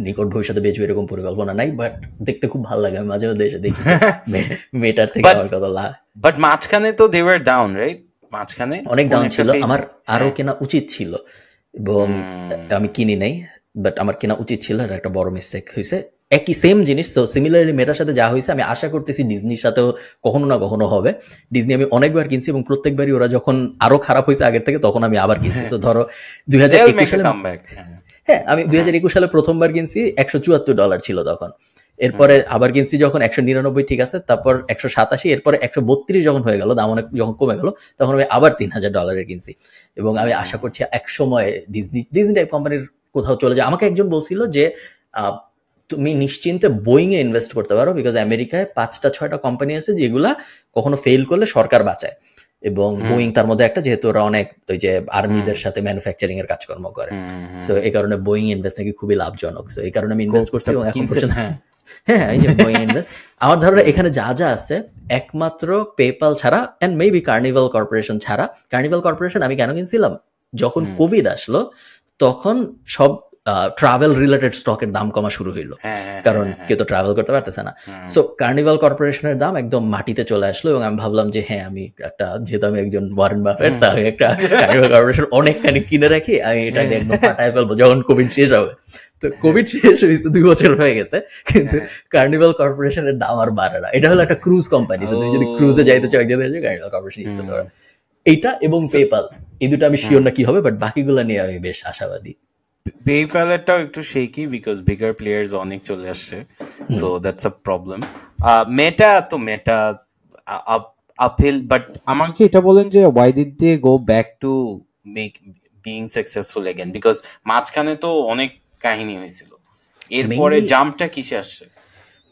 নিকট ভবিষ্যতে বেচবো এরকম পরিকল্পনা নাই, বাট দেখতে খুব ভালো লাগে, আমি মাঝে মাঝে এসে দেখি মেটার থেকে আমার কত লাভ। বাট মাঝখানে তো দে ওয়্যার ডাউন, রাইট? মাঝখানে অনেক ডাউন ছিল, আমার আরো কেনা উচিত ছিল, এবং আমি কিনি নাই, বাট আমার কেনা উচিত ছিল, আর একটা বড় মিস্টেক হয়েছে। একই সেম জিনিস, সো সিমিলারলি মেটার সাথে যা হয়েছে, আমি আশা করতেছি ডিজনির সাথেও কখনো না কখনো হবে। ডিজনি আমি অনেকবার কিনছি, এবং প্রত্যেকবারই ওরা যখন আরো খারাপ হয়েছে আগের থেকে, তখন আমি আবার কিনছি। সো ধরো 2021 সালে, হ্যাঁ আমি 2021 সালে প্রথমবার কিনছি, $174 ছিল তখন। এরপরে আবার কিনছি যখন 199, ঠিক আছে, তারপর 187, এরপরে 132 যখন হয়ে গেল, দাম অনেক যখন কমে গেল, তখন আমি আবার $3,000 কিনছি। এবং আমি আশা করছি এক সময় ডিজনি টাইপ কোম্পানির কোথাও চলে যায়। আমাকে একজন বলছিল যে তুমি নিশ্চিন্তে বোয়িং এ ইনভেস্ট করতে পারো, বিকজ আমেরিকায় 5-6টা কোম্পানি আছে যেগুলা কখনো ফেল করলে সরকার বাঁচায়, এবং বোয়িং তার মধ্যে একটা, যেহেতু ওরা অনেক ওই যে আর্মিদের সাথে ম্যানুফ্যাকচারিং এর কাজকর্ম করে, সো এই কারণে বোয়িং ইনভেস্ট নাকি খুবই লাভজনক। সো এই কারণে আমি ইনভেস্ট করছি, এবং এখন পর্যন্ত হ্যাঁ এই যে বোয়িং ইনভেস্ট, আমার ধারণা এখানে যা যা আছে একমাত্র পেপাল ছাড়া, এন্ড মেবি কার্নিভাল কর্পোরেশন ছাড়া। কার্নিভাল কর্পোরেশন আমি কেন কিনছিলাম, যখন কোভিড আসলো তখন সব ট্রাভেল রিলেটেড স্টকের দাম কমা শুরু হইলো, কারণ কেউ তো ট্রাভেল করতে পারতেছে না। সো কার্নিভাল কর্পোরেশনের দাম একদম মাটিতে চলে আসলো, এবং আমি ভাবলাম যে হ্যাঁ, আমি একটা, যেহেতু আমি একজন ওয়ারেন বাফেট, আমি একটা কার্নিভাল কর্পোরেশন অনেকখানি কিনে রাখি, আমি এটা একদম ফাটায় ফেলবো যখন কোভিড শেষ হবে। তো কোভিড শেষ হয়েছে, 2 বছর হয়ে গেছে, কিন্তু কার্নিভাল কর্পোরেশনের দাম আর বাড়ে না। এটা হলো একটা ক্রুজ কোম্পানি, তুমি যদি ক্রুজে যাইতে চাও, এক জায়গায় কার্নিভাল কর্পোরেশন ইউজ করতে পারো। এইটা এবং পেপাল, এই দুটো আমি শিওর না কি হবে, বাট বাকিগুলো নিয়ে আমি বেশ আশাবাদী। পেপ্যালেরটাও একটু শেকি, বিকজ বিগার প্লেয়ার্স অনেক চলে আসছে, so that's a problem. Meta uphill, but আমাকে এটা বলেন যে why did they go back to make Bing successful again, because মাঝখানে তো অনেক কাহিনী হয়েছিল, এরপরে জাম্পটা কিসে আসছে?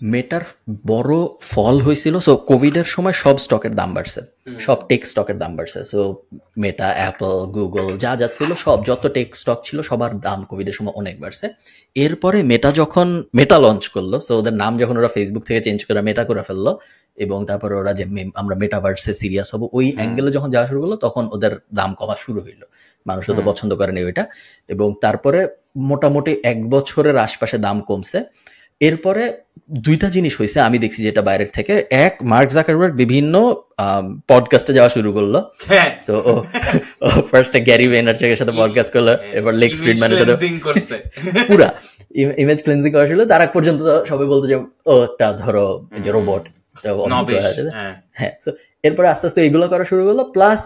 মেটার বড় ফল হয়েছিল, সো কোভিডের সময় সব স্টকের দাম বাড়ছে, সব টেক স্টকের দাম বাড়ছে। সো মেটা, অ্যাপল, গুগল যা যা ছিল, সব যত টেক স্টক ছিল সবার দাম কোভিডের সময় অনেক বাড়ছে। এরপরে মেটা যখন মেটা লঞ্চ করলো, সো ওদের নাম যখন ওরা ফেসবুক থেকে চেঞ্জ করে মেটা করে ফেললো, এবং তারপর ওরা যে আমরা মেটাভার্সে সিরিয়াস হবো, ওই অ্যাঙ্গেলে যখন যাওয়া শুরু করলো, তখন ওদের দাম কমা শুরু হইলো। মানুষ তো পছন্দ করেনি ওইটা, এবং তারপরে মোটামুটি 1 বছরের আশপাশে দাম কমছে। এরপরে 2টা জিনিস হয়েছে আমি দেখছি যেটা বাইরের থেকে। এক, মার্ক জাকারবার্গ বিভিন্ন পডকাস্টে যাওয়া শুরু করলো। তো ও ফার্স্টে গ্যারি ভেইনারচার্কের সাথে পডকাস্ট করলো, এবার লেক্স ফ্রিডম্যানের সাথে পুরা ইমেজ ক্লিনজিং করা ছিল। তার আগ পর্যন্ত সবাই বলতো যে ও একটা ধরো যে রোবট। হ্যাঁ, তো এরপরে আস্তে আস্তে এগুলো করা শুরু করলো, প্লাস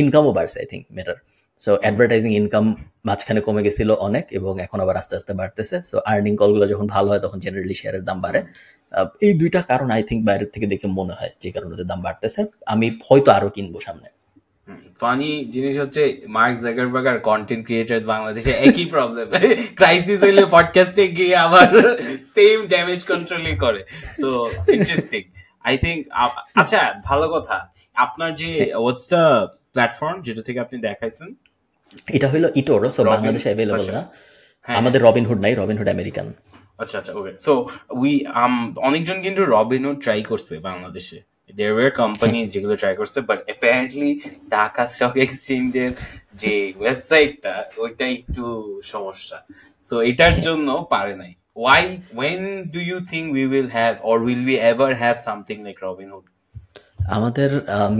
ইনকামও বাড়ছে I think matter. So advertising income মাঝখানে কমে গেছিল অনেক, এবং এখন আবার আস্তে আস্তে বাড়তেছে। সো আর্নিং কলগুলো যখন ভালো হয় তখন জেনারেলি শেয়ারের দাম বাড়ে। এই 2টা কারণ আই থিঙ্ক বাইরের থেকে দেখে মনে হয় যে কারণে দাম বাড়তেছে। আমি হয়তো আরো কিনবো সামনে। ফানি জিনিস হচ্ছে মার্ক জাকারবার্গ আর কন্টেন্ট ক্রিয়েটার্স বাংলাদেশে একই প্রবলেম, ক্রাইসিস হইলে পডকাস্টে গিয়ে আবার সেম ড্যামেজ কন্ট্রোলই করে। So interesting I think. আচ্ছা, ভালো কথা, আপনার যে হোয়াটস দ্য প্ল্যাটফর্ম যেটা থেকে আপনি দেখাইছেন? এটা হইলো ইটোরো, সো বাংলাদেশে অ্যাভেলেবল না। আমাদের রবিনহুড নাই, রবিনহুড আমেরিকান। আচ্ছা আচ্ছা, ওকে। সো অনেকজন কিন্তু রবিনহুড ট্রাই করছে বাংলাদেশে, there were companies যেগুলো ট্রাই করছে, বাট অ্যাপারেন্টলি ঢাকা স্টক এক্সচেঞ্জের যে ওয়েবসাইটটা ওইটা একটু সমস্যা, সো এটার জন্য পারে নাই। Why, when do you think we will have, or will we ever have something like Robinhood? আমাদের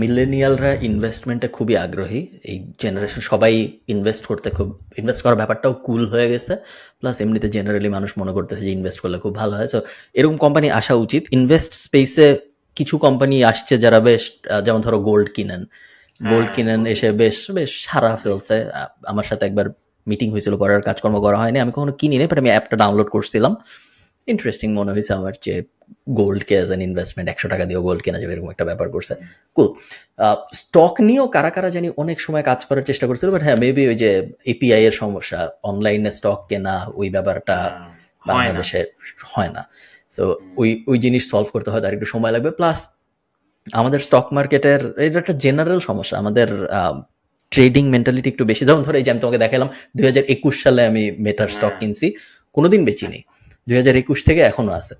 মিলেনিয়ালরা ইনভেস্টমেন্টে খুবই আগ্রহী। এই জেনারেশন সবাই ইনভেস্ট করার ব্যাপারটাও কুল হয়ে গেছে। প্লাস এমনিতে জেনারেলি মানুষ মনে করতেছে যে ইনভেস্ট করলে খুব ভালো হয়। সো এরকম কোম্পানি আসা উচিত। ইনভেস্ট স্পেসে কিছু কোম্পানি আসছে যারা বেশ, যেমন ধরো গোল্ড কিনেন এসে বেশ বেশ সারা ফেলছে। আমার সাথে একবার মিটিং হয়েছিল, পরে আর কাজকর্ম করা হয়নি, আমি কখনো কিনিনি, বাট আমি অ্যাপটা ডাউনলোড করছিলাম। ইন্টারেস্টিং মনে হয়েছে আমার যে গোল্ডকে অ্যাজ অ্যান ইনভেস্টমেন্ট 100 টাকা দিয়েও গোল্ড কেনা যাবে, এরকম একটা ব্যাপার করছে। কুল। স্টক নিয়েও কারা কারা জানি অনেক সময় কাজ করার চেষ্টা করছিল, বাট হ্যাঁ মেবি ওই যে এপিআই এর সমস্যা, অনলাইনে স্টক কেনা ওই ব্যাপারটা বাংলাদেশে হয় না। সো ওই জিনিস সলভ করতে হয়, তার একটু সময় লাগবে। প্লাস আমাদের স্টক মার্কেটের এটা একটা জেনারেল সমস্যা, আমাদের ট্রেডিং মেন্টালিটি একটু বেশি। যেমন ধরো এই যে আমি তোমাকে দেখালাম 2021 সালে আমি মেটার স্টক কিনছি, কোনোদিন বেচিনি, 2021 থেকে এখনো আছে।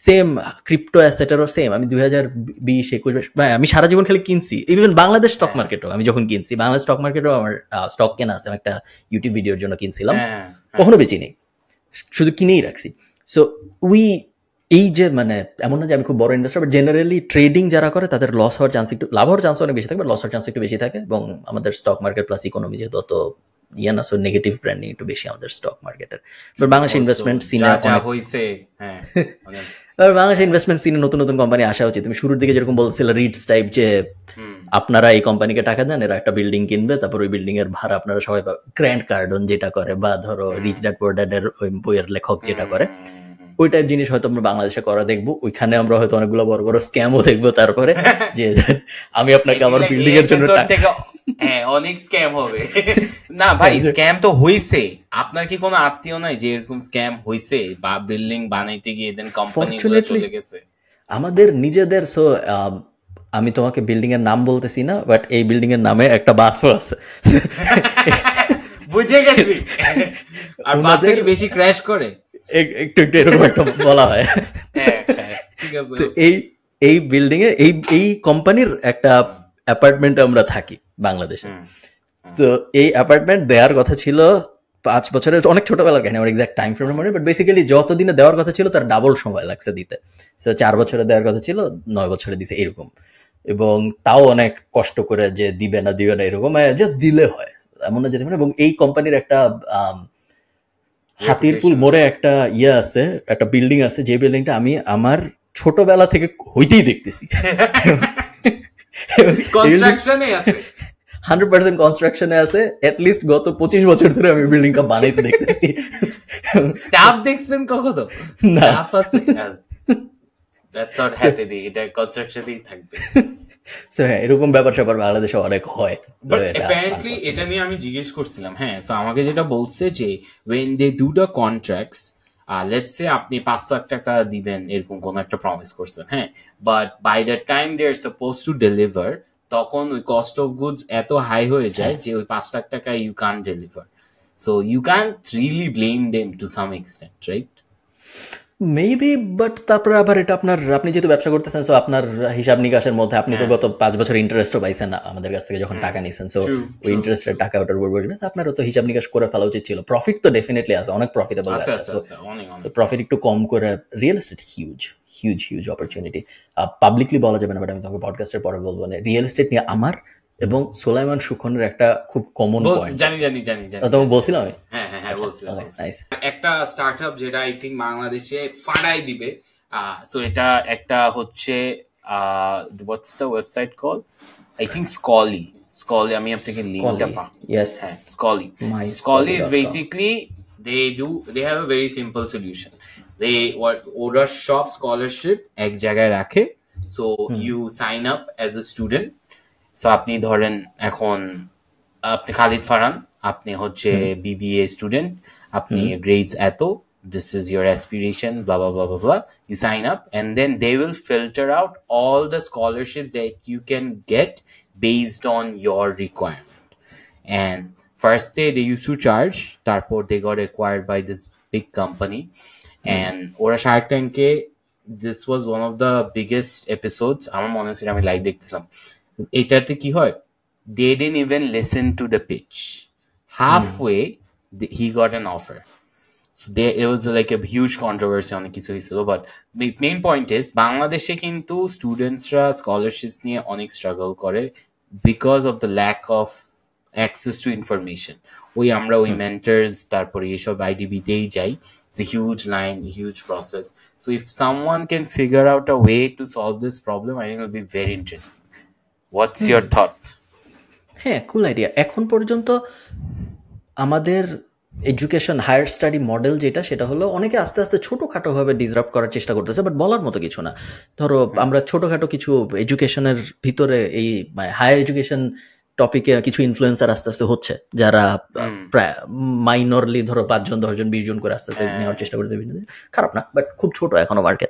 সেম ক্রিপ্টো অ্যাসেটেরও সেম, আমি 2020-21 আমি সারা জীবন খালি কিনছি। ইভেন বাংলাদেশ স্টক মার্কেটও আমি যখন কিনছি, বাংলাদেশ স্টক মার্কেটও আমার স্টক কেনা আছে, একটা ইউটিউব ভিডিওর জন্য কিনছিলাম, কখনো বেচিনি, শুধু কিনেই রাখছি। সো এই যে মানে এমন না যে আমি খুব বড় ইনভেস্টর, বাট জেনারেলি ট্রেডিং যারা করে তাদের লস হওয়ার চান্স একটু, লাভ হওয়ার চান্স অনেক বেশি থাকে, বাট লস হওয়ার চান্স একটু বেশি থাকে। এবং আমাদের স্টক মার্কেট প্লাস ইকোনমি যেহেতু অত না, সো নেগেটিভ ব্র্যান্ডিং একটু বেশি আমাদের স্টক মার্কেটের। বাট বাংলাদেশ ইনভেস্টমেন্ট সিনে বাংলাদেশ ইনভেস্টমেন্ট সিনে নতুন নতুন কোম্পানি আসা উচিত। তুমি শুরুর দিকে যেরকম বলছিলে রিটস টাইপ, যে আপনারা এই কোম্পানিকে টাকা দেন, এরা একটা বিল্ডিং কিনবে, তারপর ওই বিল্ডিং এর ভাড়া আপনারা সবাই পাবে। গ্র্যান্ড কার্ডন যেটা করে, বা ধরো রিচ ড্যাড পুয়ার ড্যাডের ওই বইয়ের লেখক যেটা করে, ওই টাইপ জিনিস হয়তো আমরা বাংলাদেশে করা দেখবো। ওইখানে আমরা হয়তো অনেকগুলো বড় বড় স্ক্যামও দেখবো। তারপরে যে আমি আপনাকে আমার বিল্ডিং এর জন্য অনেক স্ক্যাম হবে না ভাই, স্ক্যাম তো হইছে। আপনার কি কোনো আত্মীয় নাই যে এরকম স্ক্যাম হইছে, বা বিল্ডিং বানাইতে গিয়ে দেন কোম্পানি চলে গেছে? আমাদের নিজেদের। সো আমি তোমাকে বিল্ডিং এর নাম বলতেছি না, বাট এই বিল্ডিং এর নামে একটা বাসও আছে, বুঝে গেছি। আর বাসে কি বেশি ক্র্যাশ করে? একটু এরকম একটা বলা হয়। এই বিল্ডিং এ এই কোম্পানির একটা অ্যাপার্টমেন্টে আমরা থাকি বাংলাদেশে। তো এই অ্যাপার্টমেন্ট দেওয়ার কথা ছিল 5 বছরের, অনেক ছোটবেলার কাহিনী, আমার এক্সাক্ট টাইম ফ্রেম মনে, বাট বেসিক্যালি যতদিনে দেওয়ার কথা ছিল তার ডাবল সময় লাগছে দিতে। 4 বছরে দেওয়ার কথা ছিল, 9 বছরে দিছে এরকম। এবং তাও অনেক কষ্ট করে যে দিবে না এরকম, জাস্ট ডিলে হয়, এমন না যেতে পারে। এবং এই কোম্পানির একটা হাতিরপুল মোড়ে একটা আছে, একটা বিল্ডিং আছে, যে বিল্ডিংটা আমি আমার ছোটবেলা থেকে হইতেই দেখতেছি। 100% কনস্ট্রাকশনে আছে, এটলিস্ট গত 25 বছর ধরে আমি বিল্ডিংটা বানাইতে দেখতেছি। স্টাফ দেখছেন কখনো? না, স্টাফ আছে, দ্যাটস নট হ্যাপেনিং, এটা কনস্ট্রাকশনেই থাকবে। সো হ্যাঁ, এরকম ব্যাপার স্যাপার বাংলাদেশে অনেক হয়। অ্যাপারেন্টলি এটা নিয়ে আমি জিজ্ঞেস করছিলাম। হ্যাঁ, সো আমাকে যেটা বলছে যে when they do the contracts, let's say আপনি 5 লাখ টাকা দিবেন, এরকম কোন একটা প্রমিস করছেন, হ্যাঁ, but by the time they are suppose to deliver, তখন ওই কস্ট অফ গুডস এত হাই হয়ে যায় যে ওই 5 লাখ টাকা you can't deliver. So you can't really blame them to some extent, right? Maybe, but তারপরে আবার এটা আপনার, আপনি যেহেতু ব্যবসা করতেছেন, সো আপনার হিসাব নিকাশের মধ্যে আপনি তো গত 5 বছর ইন্টারেস্টও পাইছেন না আমাদের কাছ থেকে যখন টাকা নিছেন, সো ওই ইন্টারেস্টের টাকা ওটার উপর বসবে, আপনারও তো হিসাব নিকাশ করে ফেলা উচিত ছিল। প্রফিট তো ডেফিনেটলি আছে, অনেক প্রফিটেবল আছে, তো প্রফিট একটু কম করে। Real estate huge huge huge opportunity, publicly বলা যাবে না, বাট আমি তোমাকে পডকাস্টের পরে বলবো। মানে রিয়েল এস্টেট নিয়ে আমার এবং সোলাইমান সুখনের একটা খুব কমন পয়েন্ট, জানি তোমাকে বলছিলাম আমি। হ্যাঁ বলছিলাম। নাইস। একটা স্টার্টআপ যেটা আই থিঙ্ক বাংলাদেশে ফাড়াই দিবে, সো এটা একটা হচ্ছে what's the website call, I think Scholly. আমি আপনাকে লিংকটা Scholly is basically they have a very simple solution. ওরা সব স্কলারশিপ এক জায়গায় রাখে, so you sign up as a student. So আপনি ধরেন এখন আপনি খালিদ ফারহান, আপনি হচ্ছে BBA স্টুডেন্ট, আপনি গ্রেডস এত, this is your aspiration, blah blah blah blah blah. You sign up and then they will filter out all the scholarships that you can get based on your requirement. And first they used to charge, tarpor they got acquired by this big company. And ora Shark Tank this was one of the biggest episodes. আমার মনে আছে আমি লাইভ দেখছিলাম। এটাতে কি হয়, they didn't even listen to the pitch. Halfway he got an offer. So it was like a huge controversy on কিছু হয়েছিল, but main point is বাংলাদেশে কিন্তু স্টুডেন্টসরা স্কলারশিপস নিয়ে অনেক স্ট্রাগল করে because of the lack of access to information. আমরা ওই মেন্টরস তারপরে এইসব IDB-তেই যাই। It's a huge line, huge process. So if someone can figure out a way to solve this problem, I think it'll be very interesting. What's your thought? হ্যাঁ, কুল আইডিয়া। এখন পর্যন্ত আমাদের এডুকেশন হায়ার স্টাডি মডেল যেটা, সেটা হলো অনেকে আস্তে আস্তে ছোটোখাটোভাবে ডিসরাপ্ট করার চেষ্টা করতেছে, বাট বলার মতো কিছু না। ধরো আমরা ছোটোখাটো কিছু এডুকেশনের ভিতরে এই হায়ার এডুকেশন টপিকে কিছু ইনফ্লুয়েন্সার আস্তে আস্তে হচ্ছে, যারা প্রায় মাইনরলি ধরো 5 জন 10 জন 20 জন করে আস্তে আস্তে নেওয়ার চেষ্টা করছে। খারাপ না, বাট খুব ছোট এখনো মার্কেট।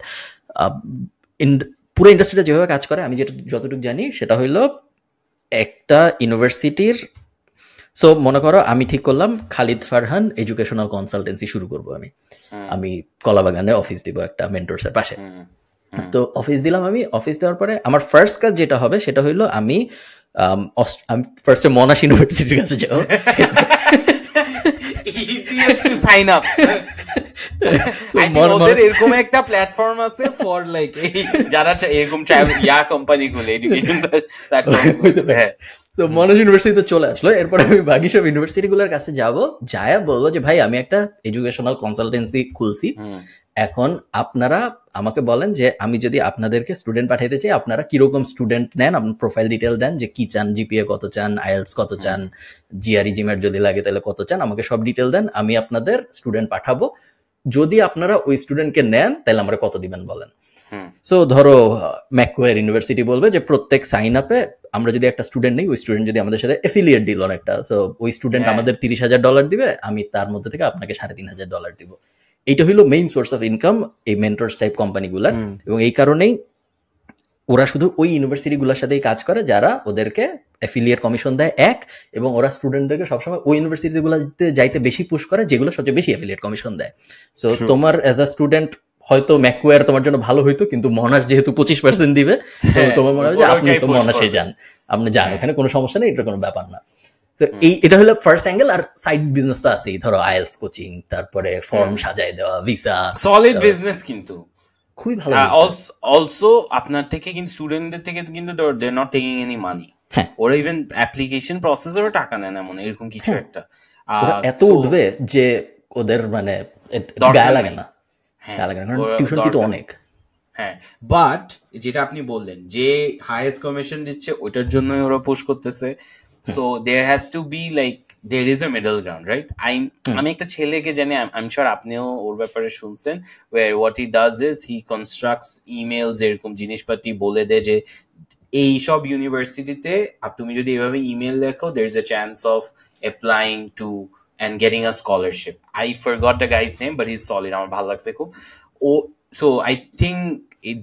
পুরো ইন্ডাস্ট্রিটা যেভাবে কাজ করে, আমি যতটুকু জানি সেটা হইলো একটা ইউনিভার্সিটির, সো মনে করো আমি ঠিক করলাম খালিদ ফারহান এডুকেশনাল কনসালটেন্সি শুরু করবো, আমি কলাবাগানে অফিস দিব একটা মেন্টরসের পাশে। তো অফিস দিলাম, আমি অফিস দেওয়ার পরে আমার ফার্স্ট কাজ যেটা হবে সেটা হইলো আমি ফার্স্টে মনাশ ইউনিভার্সিটির কাছে যাবো। সাইন আপ ওদের এরকম একটা প্ল্যাটফর্ম আছে ফর লাইক যারা এরকম ইয়া কোম্পানি গুলো এডুকেশন প্ল্যাটফর্ম। তো মনোজ ইউনিভার্সিটিতে চলে আসলো। এরপরে আমি বাকি সব ইউনিভার্সিটিগুলোর কাছে যাব, যায়া বলবো যে ভাই আমি একটা এডুকেশনাল কনসালটেন্সি খুলছি, এখন আপনারা আমাকে বলেন যে আমি যদি আপনাদেরকে স্টুডেন্ট পাঠাইতে চাই, আপনারা কিরকম স্টুডেন্ট নেন, আপনার প্রোফাইল ডিটেল দেন, যে কি চান, জিপিএ কত চান, আইএলস কত চান, জিআরই জিম্যাট যদি লাগে তাহলে কত চান, আমাকে সব ডিটেল দেন, আমি আপনাদের স্টুডেন্ট পাঠাবো। যদি আপনারা ওই স্টুডেন্টকে নেন তাহলে আমরা কত দিবেন বলেন। সো ধরো ম্যাকওয়্যার ইউনিভার্সিটি বলবে যে প্রত্যেক সাইন আপে আমরা যদি একটা স্টুডেন্ট নেই, ওই স্টুডেন্ট যদি আমাদের সাথে এফিলিয়েট ডিল অনেকটা, সো ওই স্টুডেন্ট আমাদের $30,000 দিবে, আমি তার মধ্যে থেকে আপনাকে $3,500 দিব। এইটা হইলো মেইন সোর্স অফ ইনকাম এই মেন্টরস টাইপ কোম্পানিগুলার। এবং এই কারণেই ওরা শুধু ওই ইউনিভার্সিটিগুলোর সাথেই কাজ করে যারা ওদেরকে অ্যাফিলিয়েট কমিশন দেয় এক, এবং ওরা স্টুডেন্টদেরকে সবসময় ওই ইউনিভার্সিটিগুলোতে যাইতে বেশি পুশ করে যেগুলো সবচেয়ে বেশি অ্যাফিলিয়েট কমিশন দেয়। সো তোমার অ্যাজ আ স্টুডেন্ট হয়তো ম্যাকওয়্যার তোমার জন্য ভালো হইতো, কিন্তু মনাশ যেহেতু 25% দিবে, তোমার মনে হয় যে আপনি তো মনাশে যান, আপনি যান, এখানে কোনো সমস্যা নেই, এটা কোনো ব্যাপার না। তো এটা হলো ফার্স্ট অ্যাঙ্গেল। আর সাইড বিজনেস তো আছেই, ধরো আইএলস কোচিং, তারপরে ফর্ম সাজায় দেওয়া, ভিসা, সলিড বিজনেস, কিন্তু খুবই ভালো। অলসো আপনার থেকে কিন্তু স্টুডেন্টদের থেকে কিন্তু they are not taking any money, ওরা ইভেন অ্যাপ্লিকেশন প্রসেসরও টাকা নেয় না, মনে এরকম কিছু একটা এত উঠবে যে ওদের মানে গায়ে লাগে না, টিউশন ফি তো অনেক। হ্যাঁ, বাট যেটা আপনি বললেন যে হাইয়েস্ট কমিশন দিচ্ছে ওইটার জন্যই ওরা পুশ করতেছে। So there has to be like there is a middle ground, right? আমি একটা ছেলেকে জানি, I'm sure আপনিও ওর ব্যাপারে শুনছেন, where what he does is he constructs emails, এরকম জিনিসপাতি বলে দেয় যে এই সব ইউনিভার্সিটিতে তুমি যদি এভাবে ইমেল লেখো, there is a chance of applying to and getting a scholarship. I forgot the guy's name, but he's solid. আমার ভালো লাগছে খুব। So I think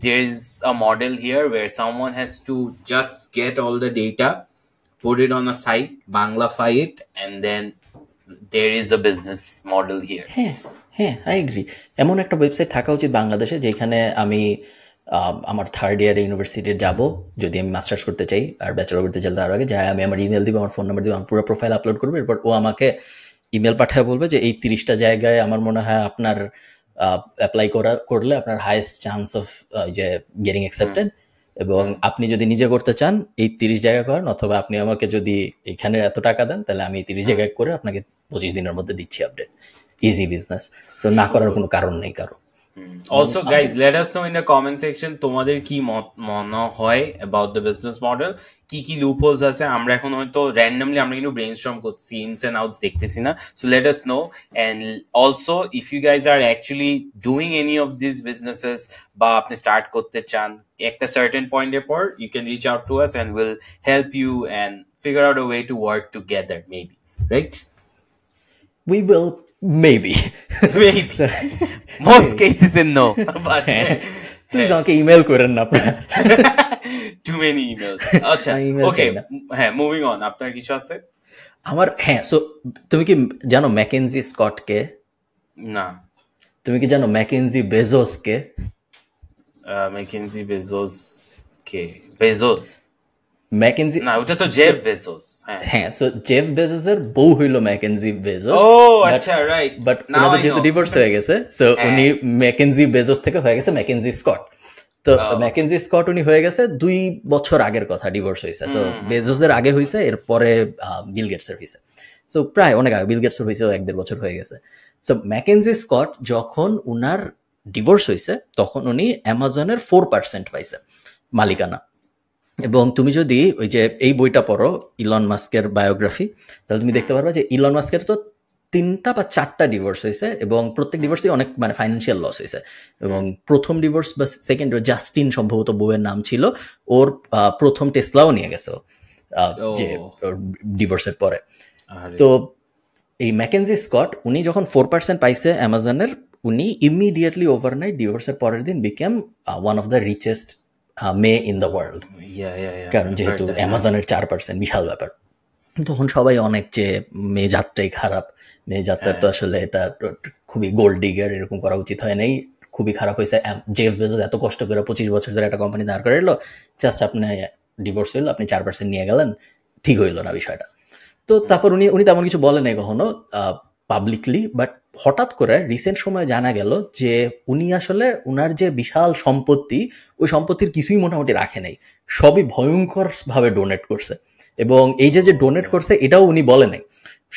there is a model here where someone has to just get all the data, put it on a site, Banglafy it, and then there is a business model here. হ্যাঁ, আই এগ্রি। এমন একটা ওয়েবসাইট থাকা উচিত বাংলাদেশে যেখানে আমি আমার থার্ড ইয়ারে ইউনিভার্সিটির যাব, যদি আমি মাস্টার্স করতে চাই আর ব্যাচেলর করতে চাই তার আগে, যাই আমি আমার ইমেল দিব, আমার ফোন নাম্বার দিব, আমার পুরো প্রোফাইল আপলোড করবো, এরপর ও আমাকে ইমেল পাঠায় বলবে যে এই 30টা জায়গায় আমার মনে হয় আপনার অ্যাপ্লাই করলে আপনার হাইয়েস্ট চান্স অফ যে গেটিং অ্যাকসেপ্টেড, এবং আপনি যদি নিজে করতে চান এই 30 জায়গা করেন, অথবা আপনি আমাকে যদি এখানে এত টাকা দেন তাহলে আমি 30 জায়গায় করে আপনাকে 25 দিনের মধ্যে দিচ্ছি আপডেট। Easy business. সো না করার কোনো কারণ নেই কারো। Also, guys, let us know in the comment section তোমাদের কি মনে হয় about the business model, কি কি loopholes আছে। আমরা এখন হয়তো randomly আমরা কিন্তু brainstorm করছি, ins and outs দেখতেছি না, so let us know. And also if you guys are actually doing any of these businesses বা আপনি start করতে চান একটা certain point এর পর, you can reach out to us and we'll help you and figure out a way to work together, maybe, right? We will maybe. Maybe. Most cases in no. But please আমাকে ইমেল করেন না আপনারা। too many emails. আচ্ছা, email ওকে, চাই না। হ্যাঁ, মুভিং অন। আপনার কিছু আছে? আমার হ্যাঁ, সো তুমি কি জানো ম্যাকেনজি স্কটকে? না। তুমি কি জানো ম্যাকেনজি বেজোসকে? ম্যাকেনজি বেজোস কে? বেজোস? ম্যাকেনজি না, ওটা তো জেফ বেজোস। হ্যাঁ, সো জেফ বেজোসের বউ হইল ম্যাকেনজি বেজোস। ও আচ্ছা, রাইট। বাট ওনাদের যেহেতু ডিভোর্স হয়ে গেছে, সো উনি ম্যাকেনজি বেজোস থেকে হয়ে গেছে ম্যাকেনজি স্কট। তো ম্যাকেনজি স্কট উনি হয়ে গেছে 2 বছর আগের কথা, ডিভোর্স হয়েছে। সো বেজোসের আগে হয়েছে, এরপরে বিল গেটসের হয়েছে। সো প্রায় অনেক আগে, বিল গেটসের হয়েছে 1-1.5 বছর হয়ে গেছে। সো ম্যাকেনজি স্কট যখন উনার ডিভোর্স হয়েছে তখন উনি অ্যামাজনের 4% পাইছে মালিকানা। এবং তুমি যদি ওই যে এই বইটা পড়ো ইলন মাস্কের বায়োগ্রাফি, তাহলে তুমি দেখতে পারবা যে ইলন মাস্কের তো 3টা বা 4টা ডিভোর্স হয়েছে, এবং প্রত্যেক ডিভোর্সই অনেক মানে ফাইন্যান্সিয়াল লস হয়েছে। এবং প্রথম ডিভোর্স বা সেকেন্ড, জাস্টিন সম্ভবত বউয়ের নাম ছিল, ওর প্রথম টেসলাও নিয়ে গেছে যে ডিভোর্সের পরে। তো এই ম্যাকেনজি স্কট উনি যখন 4% পাইছে অ্যামাজনের, উনি ইমিডিয়েটলি ওভারনাইট ডিভোর্সের পরের দিন became one of the richest মেয়ে ইন দ্য ওয়ার্ল্ড। কারণ যেহেতু অ্যামাজনের 4% বিশাল ব্যাপার। তখন সবাই অনেক যে মেয়ে যাত্রাই খারাপ, মেয়ে যাত্রার তো আসলে এটা খুবই গোল্ড ডিগার, এরকম করা উচিত হয় নাই, খুবই খারাপ হয়েছে। জেফ বেজোস এত কষ্ট করে 25 বছর ধরে একটা কোম্পানি দাঁড় করে এলো, জাস্ট আপনি ডিভোর্স হইলো, আপনি 4% নিয়ে গেলেন, ঠিক হইলো না বিষয়টা। তো তারপর উনি তেমন কিছু বলে নাই কখনো পাবলিকলি, বাট হঠাৎ করে রিসেন্ট সময়ে জানা গেল যে উনি আসলে উনার যে বিশাল সম্পত্তি, ওই সম্পত্তির কিছুই মোটামুটি রাখে নাই, সবই ভয়ঙ্কর ভাবে ডোনেট করছে। এবং এই যে ডোনেট করছে এটাও উনি বলে নাই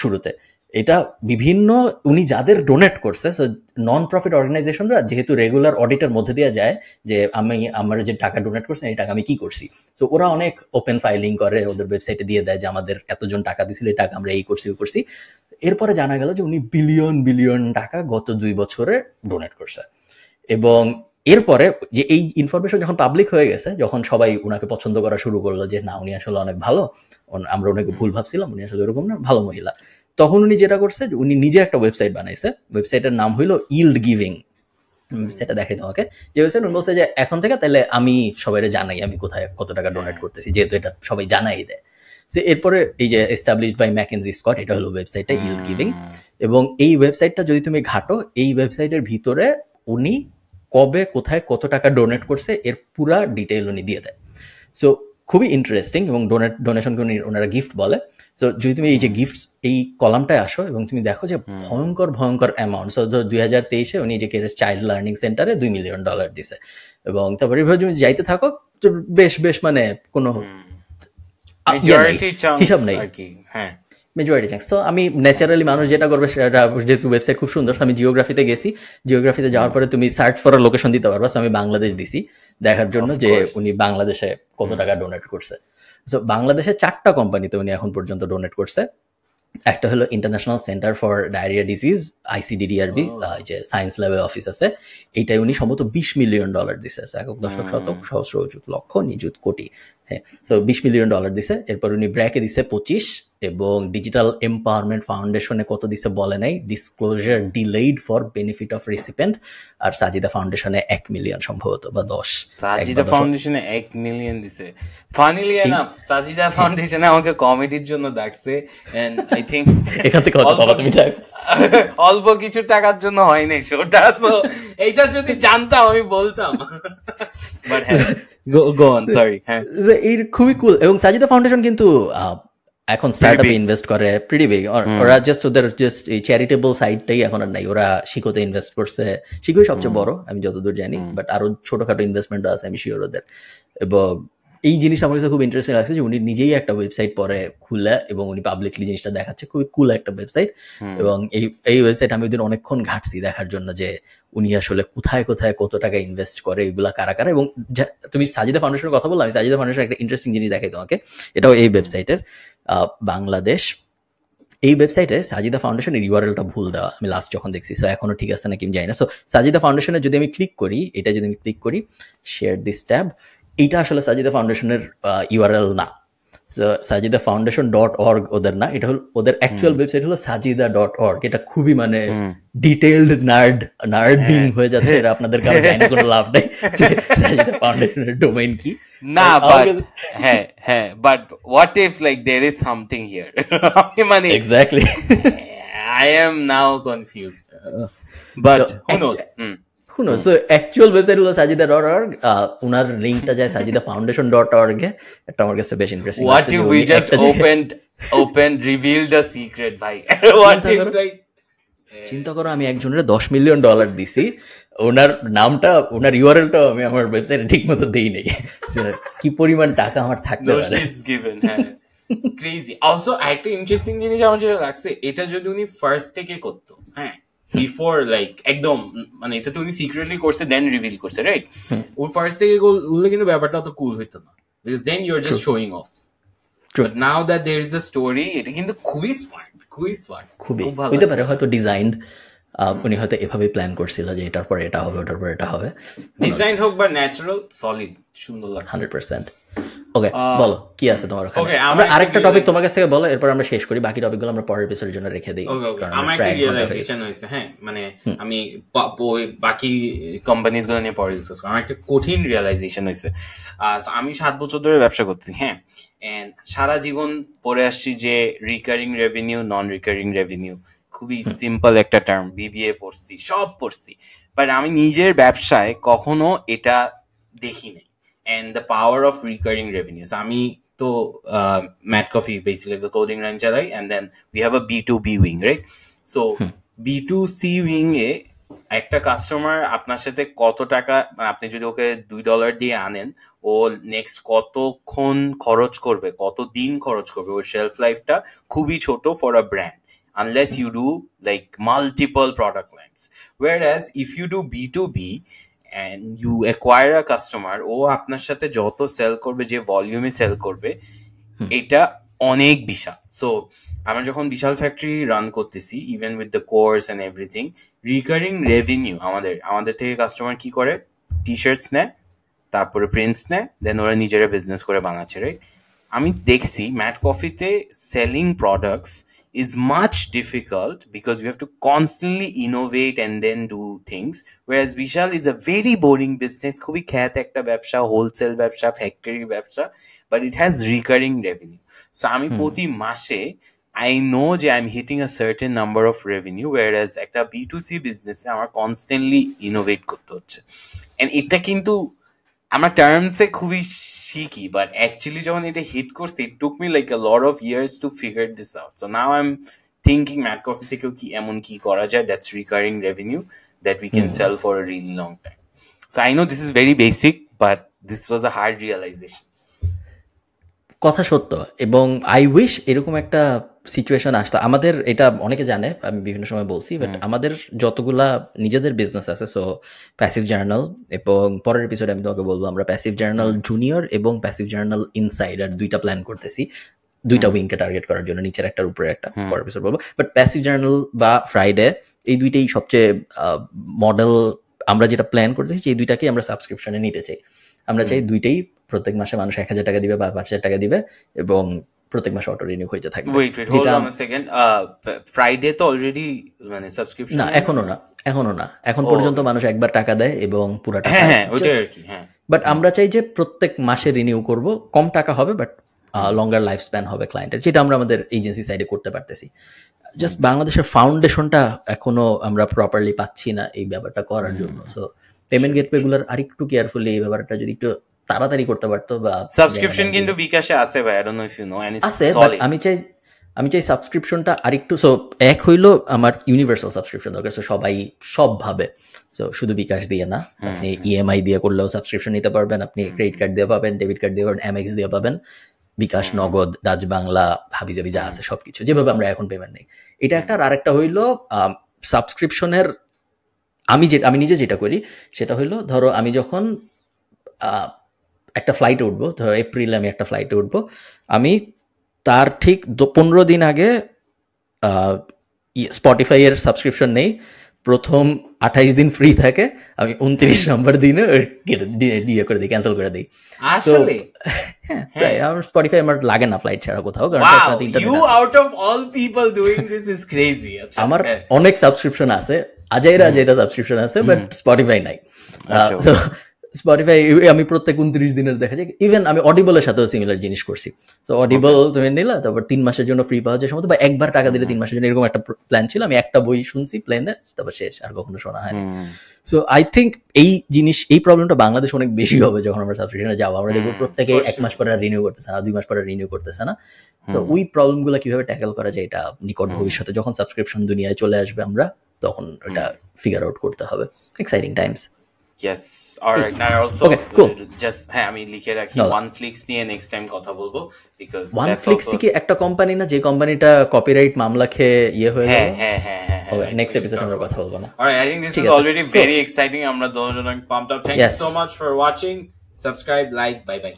শুরুতে, এটা বিভিন্ন উনি যাদের ডোনেট করছে, নন প্রফিট অর্গানাইজেশনরা যেহেতু রেগুলার অডিটের মধ্যে দিয়ে যায় যে আমি আমার যে টাকা ডোনেট করছি এই টাকা আমি কি করছি, তো ওরা অনেক ওপেন ফাইলিং করে, ওদের ওয়েবসাইটে দিয়ে দেয় যে আমাদের এতজন টাকা দিছিল, এই টাকা আমরা এই করছি ওই করছি। এরপরে জানা গেল যে উনি বিলিয়ন বিলিয়ন টাকা গত 2 বছরে ডোনেট করছে। এবং এরপরে যে এই ইনফরমেশন যখন পাবলিক হয়ে গেছে, যখন সবাই উনাকে পছন্দ করা শুরু করলো যে না উনি আসলে অনেক ভালো, আমরা ওনাকে ভুল ভাবছিলাম, উনি আসলে এরকম না, ভালো মহিলা, তখন উনি যেটা করছে উনি নিজে একটা ওয়েবসাইট বানাইছে। ওয়েবসাইটের নাম হইলো ইল্ড গিভিং। সেটা দেখে তোমাকে যে ওয়েবসাইট বলছে যে এখন থেকে তাহলে আমি সবাই জানাই আমি কোথায় কত টাকা ডোনেট করতেছি, যেহেতু এটা সবাই জানাই দেয়। এরপরে এই যে এস্টাবলিশড বাই ম্যাকেনজি স্কট, এটা হলো ওয়েবসাইটটা ইল্ড গিভিং। এবং এই ওয়েবসাইটটা যদি তুমি ঘাটো, এই ওয়েবসাইটের ভিতরে উনি কবে কোথায় কত টাকা ডোনেট করছে এর পুরা ডিটেইল উনি দিয়ে দেয়। সো খুবই ইন্টারেস্টিং, এবং ডোনেশনকে ওনারা গিফট বলে। সো যদি তুমি এই যে গিফট এই কলামটায় আসো এবং তুমি দেখো যে ভয়ঙ্কর ভয়ঙ্কর অ্যামাউন্ট। সো 2023-এ উনি যে চাইল্ড লার্নিং সেন্টারে $2 মিলিয়ন দিছে। এবং তারপরে এভাবে তুমি যাইতে থাকো, বেশ বেশ মানে কোনো হিসাব নেই, মেজরিটি চান্স। তো আমি ন্যাচারালি মানুষ যেটা করবে সেটা, যেহেতু ওয়েবসাইট খুব সুন্দর, আমি জিওগ্রাফিতে গেছি, জিওগ্রাফিতে যাওয়ার পরে তুমি সার্চ ফর লোকেশন দিতে পারবা। আমি বাংলাদেশ দিছি দেখার জন্য যে উনি বাংলাদেশে কত টাকা ডোনেট করছে। সো বাংলাদেশে 4টা কোম্পানিতে উনি এখন পর্যন্ত ডোনেট করছে। একটা হলো international centre for diarrhoea disease, ICDDRB, যে সায়েন্স ল্যাবের অফিস আছে, এইটাই উনি সম্ভবত $20 মিলিয়ন দিছে। একক দশক শতক সহস্র অযুত লক্ষ নিযুত কোটি, হ্যাঁ। সো $20 মিলিয়ন দিছে। এরপর উনি ব্র্যাকে দিছে 25, এবং ডিজিটাল এম্পাওয়ারমেন্ট ফাউন্ডেশনে কত দিছে বলে নাই, disclosure delayed for benefit of recipient, আর সাজিদা ফাউন্ডেশনে 1 মিলিয়ন সম্ভবত বা 10 সাজিদা ফাউন্ডেশনে 1 মিলিয়ন দিছে। ফানিলি এনাফ সাজিদা ফাউন্ডেশনে আমাকে কমেডির জন্য ডাকছে, এন্ড আই থিংক এখান থেকে তুমি অল্প কিছু টাকার জন্য হয় নাই শোটা, সো এইটা যদি জানতাম আমি বলতাম, বাট হ্যাঁ গো অন, সরি। হ্যাঁ, এই খুবই কুল। এবং সাজিদা ফাউন্ডেশন কিন্তু এখন স্টার্টআপে ইনভেস্ট করে, প্রিটি বিগ। ওরা ওদের এই চ্যারিটেবল সাইডটাই এখন আর নাই, ওরা শিখোতে ইনভেস্ট করছে, শিখোই সবচেয়ে বড় আমি যতদূর জানি, বাট আরো ছোটখাটো ইনভেস্টমেন্ট আছে আমি শিওর ওদের। এবং এই জিনিস আমার কাছে খুব ইন্টারেস্টিং লাগছে যে উনি নিজেই একটা ওয়েবসাইট পরে খুলে এবং উনি পাবলিকলি জিনিসটা দেখাচ্ছে, খুবই কুল একটা ওয়েবসাইট। এবং এই ওয়েবসাইট আমি ওদের অনেকক্ষণ ঘাটছি দেখার জন্য যে উনি আসলে কোথায় কোথায় কত টাকা ইনভেস্ট করে, এগুলা কারা কারা। এবং তুমি সাজিদা ফাউন্ডেশনের কথা বললো, আমি সাজিদা ফাউন্ডেশনের একটা ইন্টারেস্টিং জিনিস দেখাই তোমাকে, এটাও এই ওয়েবসাইটের, বাংলাদেশ। এই ওয়েবসাইটে সাজিদা ফাউন্ডেশনের ইউআরএলটা ভুল দেওয়া, আমি লাস্ট যখন দেখছি, সো এখনো ঠিক আছে নাকি আমি জানি না। সো সাজিদা ফাউন্ডেশনে যদি আমি ক্লিক করি, এটা যদি আমি ক্লিক করি শেয়ার দিস ট্যাব, এইটা আসলে সাজিদা ফাউন্ডেশনের ইউআরএল না, সাজিদা ফাউন্ডেশন .org ওদের না, এটা হলো ওদের অ্যাকচুয়াল ওয়েবসাইট হলো sajida.org। এটা খুবই মানে ডিটেইলড নার্ডিং হয়ে যাচ্ছে, এটা আপনাদের কারো জানা কোনো লাভ নাই যে সাজিদা ফাউন্ডেশনের ডোমেইন কি না, বাট হ্যাঁ but what if like there is something here, মানে exactly I am now confused, but who knows. So actual website হলো sajida.org, উনার লিংকটা যায় sajidafoundation.org এ। এটা আমার কাছে বেশ interesting. What if we just opened revealed a secret, ভাই? What if like চিন্তা করো আমি একজনের $10 মিলিয়ন দিছি, ওনার নামটা ওনার ইউআরএলটা আমি আমার ওয়েবসাইটে ঠিকমতো দেই নাই, কি পরিমাণ টাকা আমার থাকতে no পারে। shit's given, হ্যাঁ crazy. Also একটা ইন্টারেস্টিং জিনিস আমার যেটা লাগছে, এটা যদি উনি ফার্স্ট থেকে করতো, হ্যাঁ বিফোর লাইক একদম মানে এটা তো উনি সিক্রেটলি করছে দেন রিভিল করছে, রাইট? ও ফার্স্ট থেকে বললে কিন্তু ব্যাপারটা অত কুল হইতো না, because then you are just showing off. But now that there is a story, এটা কিন্তু খুবই স্মার্ট, খুবই হইতে পারে হয়তো ডিজাইনড, উনি হয়তো এভাবে প্ল্যান করছিল যে এটার পরে এটা হবে, ওটার পরে এটা হবে, ডিজাইন হোক বা ন্যাচারাল সলিড সুন্দর লাগছে 100%। ওকে বলো কি আছে তোমার ওখানে? Okay, আমরা আরেকটা টপিক তোমার কাছ থেকে বলো, এরপর আমরা শেষ করি, বাকি টপিকগুলো আমরা পরের এপিসোডের জন্য রেখে দেই। আমার একটা রিয়েলাইজেশন হয়েছে, হ্যাঁ মানে আমি বাকি কোম্পানিজ গুলো নিয়ে পরে ডিসকাস করব। আমার একটা কঠিন রিয়েলাইজেশন হয়েছে। আমি 7 বছর ধরে ব্যবসা করছি, হ্যাঁ, এন্ড সারা জীবন পড়ে আসছি যে রিকারিং রেভিনিউ, নন রিকারিং রেভিনিউ, খুবই সিম্পল একটা টার্ম, বিবিএ পড়ছি, সব পড়ছি, বাট আমি নিজের ব্যবসায় কখনো এটা দেখি নাই। And the power of recurring revenues. আমি তো Mad Coffee basically the clothing line চালাই, and then we have a B2B wing, right? So B2C wing এ একটা কাস্টমার আপনার সাথে কত টাকা, আপনি যদি ওকে $2 দিয়ে আনেন, ও নেক্সট কতক্ষণ খরচ করবে, কত দিন খরচ করবে, ওর শেলফ লাইফটা খুবই ছোট for a brand, unless you do like multiple product lines. Whereas if you do B2B and you acquire a customer, ও আপনার সাথে যত সেল করবে, যে ভলিউমে সেল করবে, এটা অনেক বিশাল। সো আমরা যখন বিশাল ফ্যাক্টরি রান করতেছি, even with the course and everything, recurring revenue আমাদের থেকে কাস্টমার কি করে, টি শার্টস নেয়, তারপরে প্রিন্টস নেয়, দেন ওরা নিজেরা বিজনেস করে বানাচ্ছে, রাইট? আমি দেখছি ম্যাড কফিতে selling products is much difficult because you have to constantly innovate and then do things, whereas Vishal is a very boring business, খুবই খ্যাত একটা ব্যবসা, হোলসেল ব্যবসা, ফ্যাক্টরি ব্যবসা, but it has recurring revenue. So আমি প্রতি মাসে I know যে I'm hitting a certain number of revenue, whereas একটা B2C business আমার constantly innovate করতে হচ্ছে। and এটা কিন্তু আমার টার্মসে খুবই শিখি, বাট অ্যাকচুয়ালি যখন এটা হিট করছে, it took me like a lot of years to figure this out. So now I am thinking Mad coffee থেকেও কি এমন কি করা যায় that's recurring revenue that we can sell for a really long time. So I know this is very basic, but this was a hard realisation. কথা সত্য, এবং আই উইশ এরকম একটা সিচুয়েশন আসতো আমাদের। এটা অনেকে জানে, আমি বিভিন্ন সময় বলছি, বাট আমাদের যতগুলা নিজেদের বিজনেস আছে, সো প্যাসিভ জার্নাল, এবং পরের এপিসোডে আমি তোমাকে বলবো আমরা প্যাসিভ জার্নাল জুনিয়র এবং প্যাসিভ জার্নাল ইনসাইডার দুইটা প্ল্যান করতেছি, দুইটা উইংকে টার্গেট করার জন্য, নিচের একটার উপরে একটা, পরের এপিসোড বলবো। বাট প্যাসিভ জার্নাল বা ফ্রাইডে, এই দুইটাই সবচেয়ে মডেল আমরা যেটা প্ল্যান করতেছি, এই দুইটাকেই আমরা সাবস্ক্রিপশনে নিতে চাই। আমরা চাই দুইটাই প্রত্যেক মাসে মানুষ 1,000 টাকা দিবে বা 5,000 টাকা দিবে, এবং প্রত্যেক মাসে অটো রিনিউ হইতে থাকবে। Wait hold on a second, Friday তো অলরেডি মানে সাবস্ক্রিপশন না, এখনো না, এখন পর্যন্ত মানুষ একবার টাকা দেয় এবং পুরো টাকা। হ্যাঁ ওইটাই আর কি। হ্যাঁ বাট আমরা চাই যে প্রত্যেক মাসে রিনিউ করব, কম টাকা হবে বাট লঙ্গার লাইফ স্প্যান হবে ক্লায়েন্টের, যেটা আমরা আমাদের এজেন্সি সাইডে করতে পারতেছি। জাস্ট বাংলাদেশের ফাউন্ডেশনটা এখনো আমরা প্রপারলি পাচ্ছি না এই ব্যাপারটা করার জন্য। সো পেমেন্ট গেটওয়েগুলোর আরেকটু কেয়ারফুলি এই ব্যাপারটা যদি একটু তাড়াতাড়ি করতে পারতো। বা সাবস্ক্রিপশন কিন্তু বিকাশে আছে ভাই, I don't know if you know, and it's আছে, বাট সলিড। আমি চাই সাবস্ক্রিপশনটা আরেকটু, সো এক হইলো আমার ইউনিভার্সাল সাবস্ক্রিপশন দরকার, সো সবাই সবভাবে, সো শুধু বিকাশ দিয়ে না, আপনি ইএমআই দিয়ে করলেও সাবস্ক্রিপশন নিতে পারবেন, আপনি ক্রেডিট কার্ড দিয়ে পাবেন, ডেবিট কার্ড দিয়ে পাবেন, এমএক্স দিয়ে পাবেন, বিকাশ, নগদ, ডাচ বাংলা, হাবিজাবি যা আছে সবকিছু, যেভাবে আমরা এখন পেমেন্ট নেই, এটা একটা। আর আরেকটা হইলো সাবস্ক্রিপশনের আমি নিজে যেটা করি সেটা হইলো, ধরো আমি যখন একটা ফ্লাইটে উঠবো, ধরো এপ্রিলে আমি একটা ফ্লাইটে উঠবো, আমি তার ঠিক 15 দিন আগে স্পটিফাই এর সাবস্ক্রিপশন নেই, প্রথম 28 দিন ফ্রি থাকে, আমি 29 নম্বর দিনে দিয়ে করে দিই, ক্যান্সেল করে দিই। আসলে হ্যাঁ, আমার স্পটিফাই আমার লাগে না ফ্লাইট ছাড়া কোথাও, কারণ you out of all people doing this is crazy. আমার অনেক সাবস্ক্রিপশন আছে, আজাইরা সাবস্ক্রিপশন আছে, বাট স্পটিফাই নাই। স্পটিফাই আমি প্রত্যেক 29 দিনের দেখা যায়। ইভেন আমি অডিবলের সাথেও সিমিলার জিনিস করছি। তো অডিবল তুমি নিলা, তারপর 3 মাসের জন্য ফ্রি পাওয়া যায় সম্ভবত, বা একবার টাকা দিলে 3 মাসের জন্য, এরকম একটা প্ল্যান ছিল। আমি একটা বই শুনছি প্লেনে, তারপর শেষ, আর কখনো শোনা হয় না। সো আই থিঙ্ক এই প্রবলেমটা বাংলাদেশ অনেক বেশি হবে যখন আমরা সাবস্ক্রিপশনে যাবো। আমরা দেখবো প্রত্যেকে 1 মাস পরে রিনিউ করতেছে না, 2 মাস পরে রিনিউ করতেছে না। তো ওই প্রবলেমগুলো কিভাবে ট্যাকেল করা যায়, এটা নিকট ভবিষ্যতে যখন সাবস্ক্রিপশন দুনিয়ায় চলে আসবে আমরা তখন এটা ফিগার আউট করতে হবে। Exciting Times. Yes, alright. Now also Okay, cool. just আমি লিখে রাখি OneFlix নিয়ে নেক্সট টাইম কথা বলবো, because OneFlix কি একটা কোম্পানি না, যে কোম্পানিটা কপিরাইট মামলা খেয়ে হয়ে গেল? হ্যাঁ ওকে, নেক্সট এপিসোড আমরা কথা বলবো না। Alright, I think this is already very exciting. আমরা দুজন pumped up. Thank you so much for watching. Subscribe, like, bye bye.